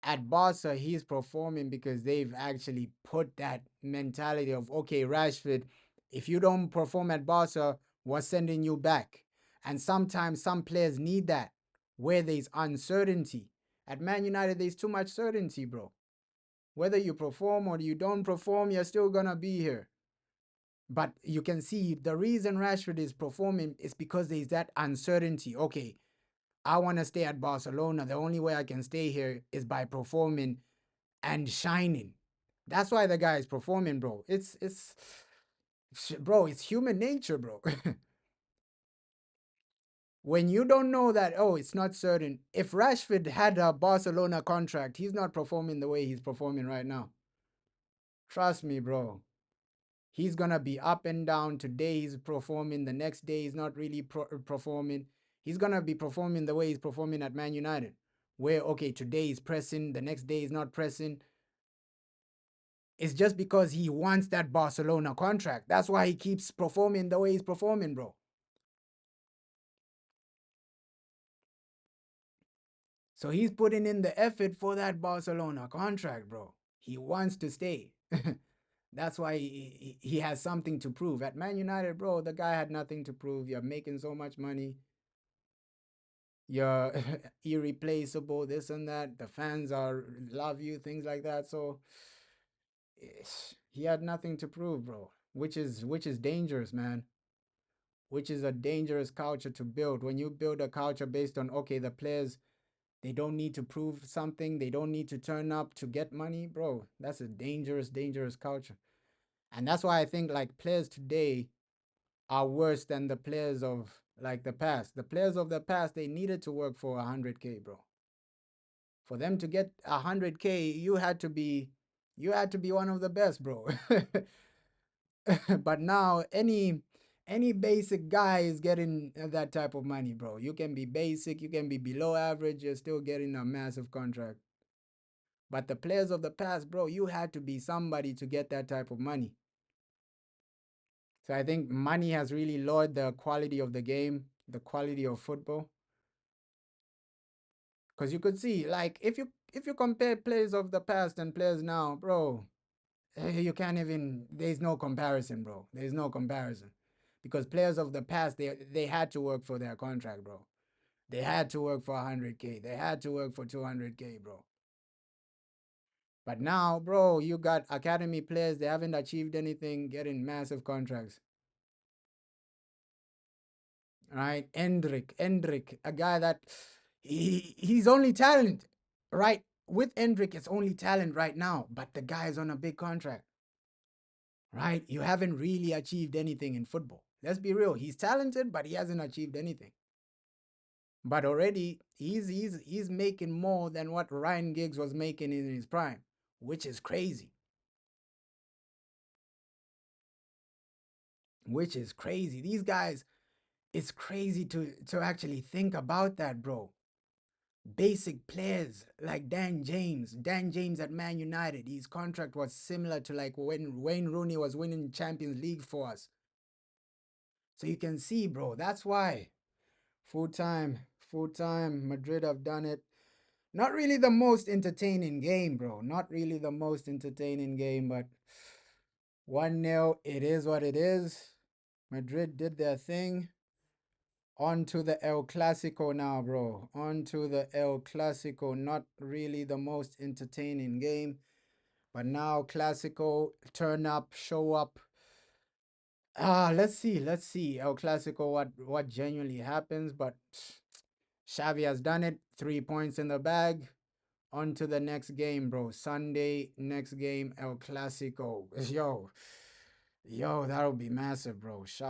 At Barca, he's performing because they've actually put that mentality of, okay, Rashford, if you don't perform at Barca, we're sending you back. And sometimes some players need that where there's uncertainty. At Man United, there's too much certainty, bro. Whether you perform or you don't perform, you're still gonna be here. But you can see the reason Rashford is performing is because there's that uncertainty. Okay, I want to stay at Barcelona. The only way I can stay here is by performing and shining. That's why the guy is performing, bro. Bro, it's human nature, bro. When you don't know that, oh, it's not certain. If Rashford had a Barcelona contract, he's not performing the way he's performing right now. Trust me, bro. He's gonna be up and down. Today he's performing, the next day he's not really performing. He's gonna be performing the way he's performing at Man United, where okay, today he's pressing, the next day he's not pressing. It's just because he wants that Barcelona contract. That's why he keeps performing the way he's performing, bro. So he's putting in the effort for that Barcelona contract, bro. He wants to stay. That's why he has something to prove. At Man United, bro, the guy had nothing to prove. You're making so much money. You're irreplaceable, this and that. The fans are love you, things like that. So he had nothing to prove, bro. Which is dangerous, man. Which is a dangerous culture to build. When you build a culture based on okay, the players they don't need to prove something, they don't need to turn up to get money, bro. That's a dangerous, dangerous culture. And that's why I think like players today are worse than the players of like the past. The players of the past, they needed to work for 100K, bro. For them to get 100K, you had to be one of the best, bro. But now any basic guy is getting that type of money, bro. You can be basic, you can be below average, you're still getting a massive contract. But the players of the past, bro, you had to be somebody to get that type of money. So I think money has really lowered the quality of the game, the quality of football. Because you could see, like, if you compare players of the past and players now, bro, you can't even. There's no comparison, bro. There's no comparison, because players of the past they had to work for their contract, bro. They had to work for 100K. They had to work for 200K, bro. But now, bro, you got academy players. They haven't achieved anything, getting massive contracts. Right? Endrick, a guy that he's only talent, right? With Endrick, it's only talent right now, but the guy is on a big contract, right? You haven't really achieved anything in football. Let's be real. He's talented, but he hasn't achieved anything. But already he's making more than what Ryan Giggs was making in his prime, which is crazy. Which is crazy. These guys, it's crazy to actually think about that, bro. Basic players like Dan James. Dan James at Man United, his contract was similar to like when Wayne Rooney was winning Champions League for us. So you can see, bro, that's why full time, Madrid have done it. Not really the most entertaining game, bro. Not really the most entertaining game, but 1-0, it is what it is. Madrid did their thing. On to the El Clasico now, bro. On to the El Clasico. Not really the most entertaining game, but now Clasico, turn up, show up. Let's see El Clasico, what genuinely happens. But Xavi has done it. 3 points in the bag. On to the next game, bro. Sunday, next game, El Clasico. Yo, that'll be massive, bro. Shout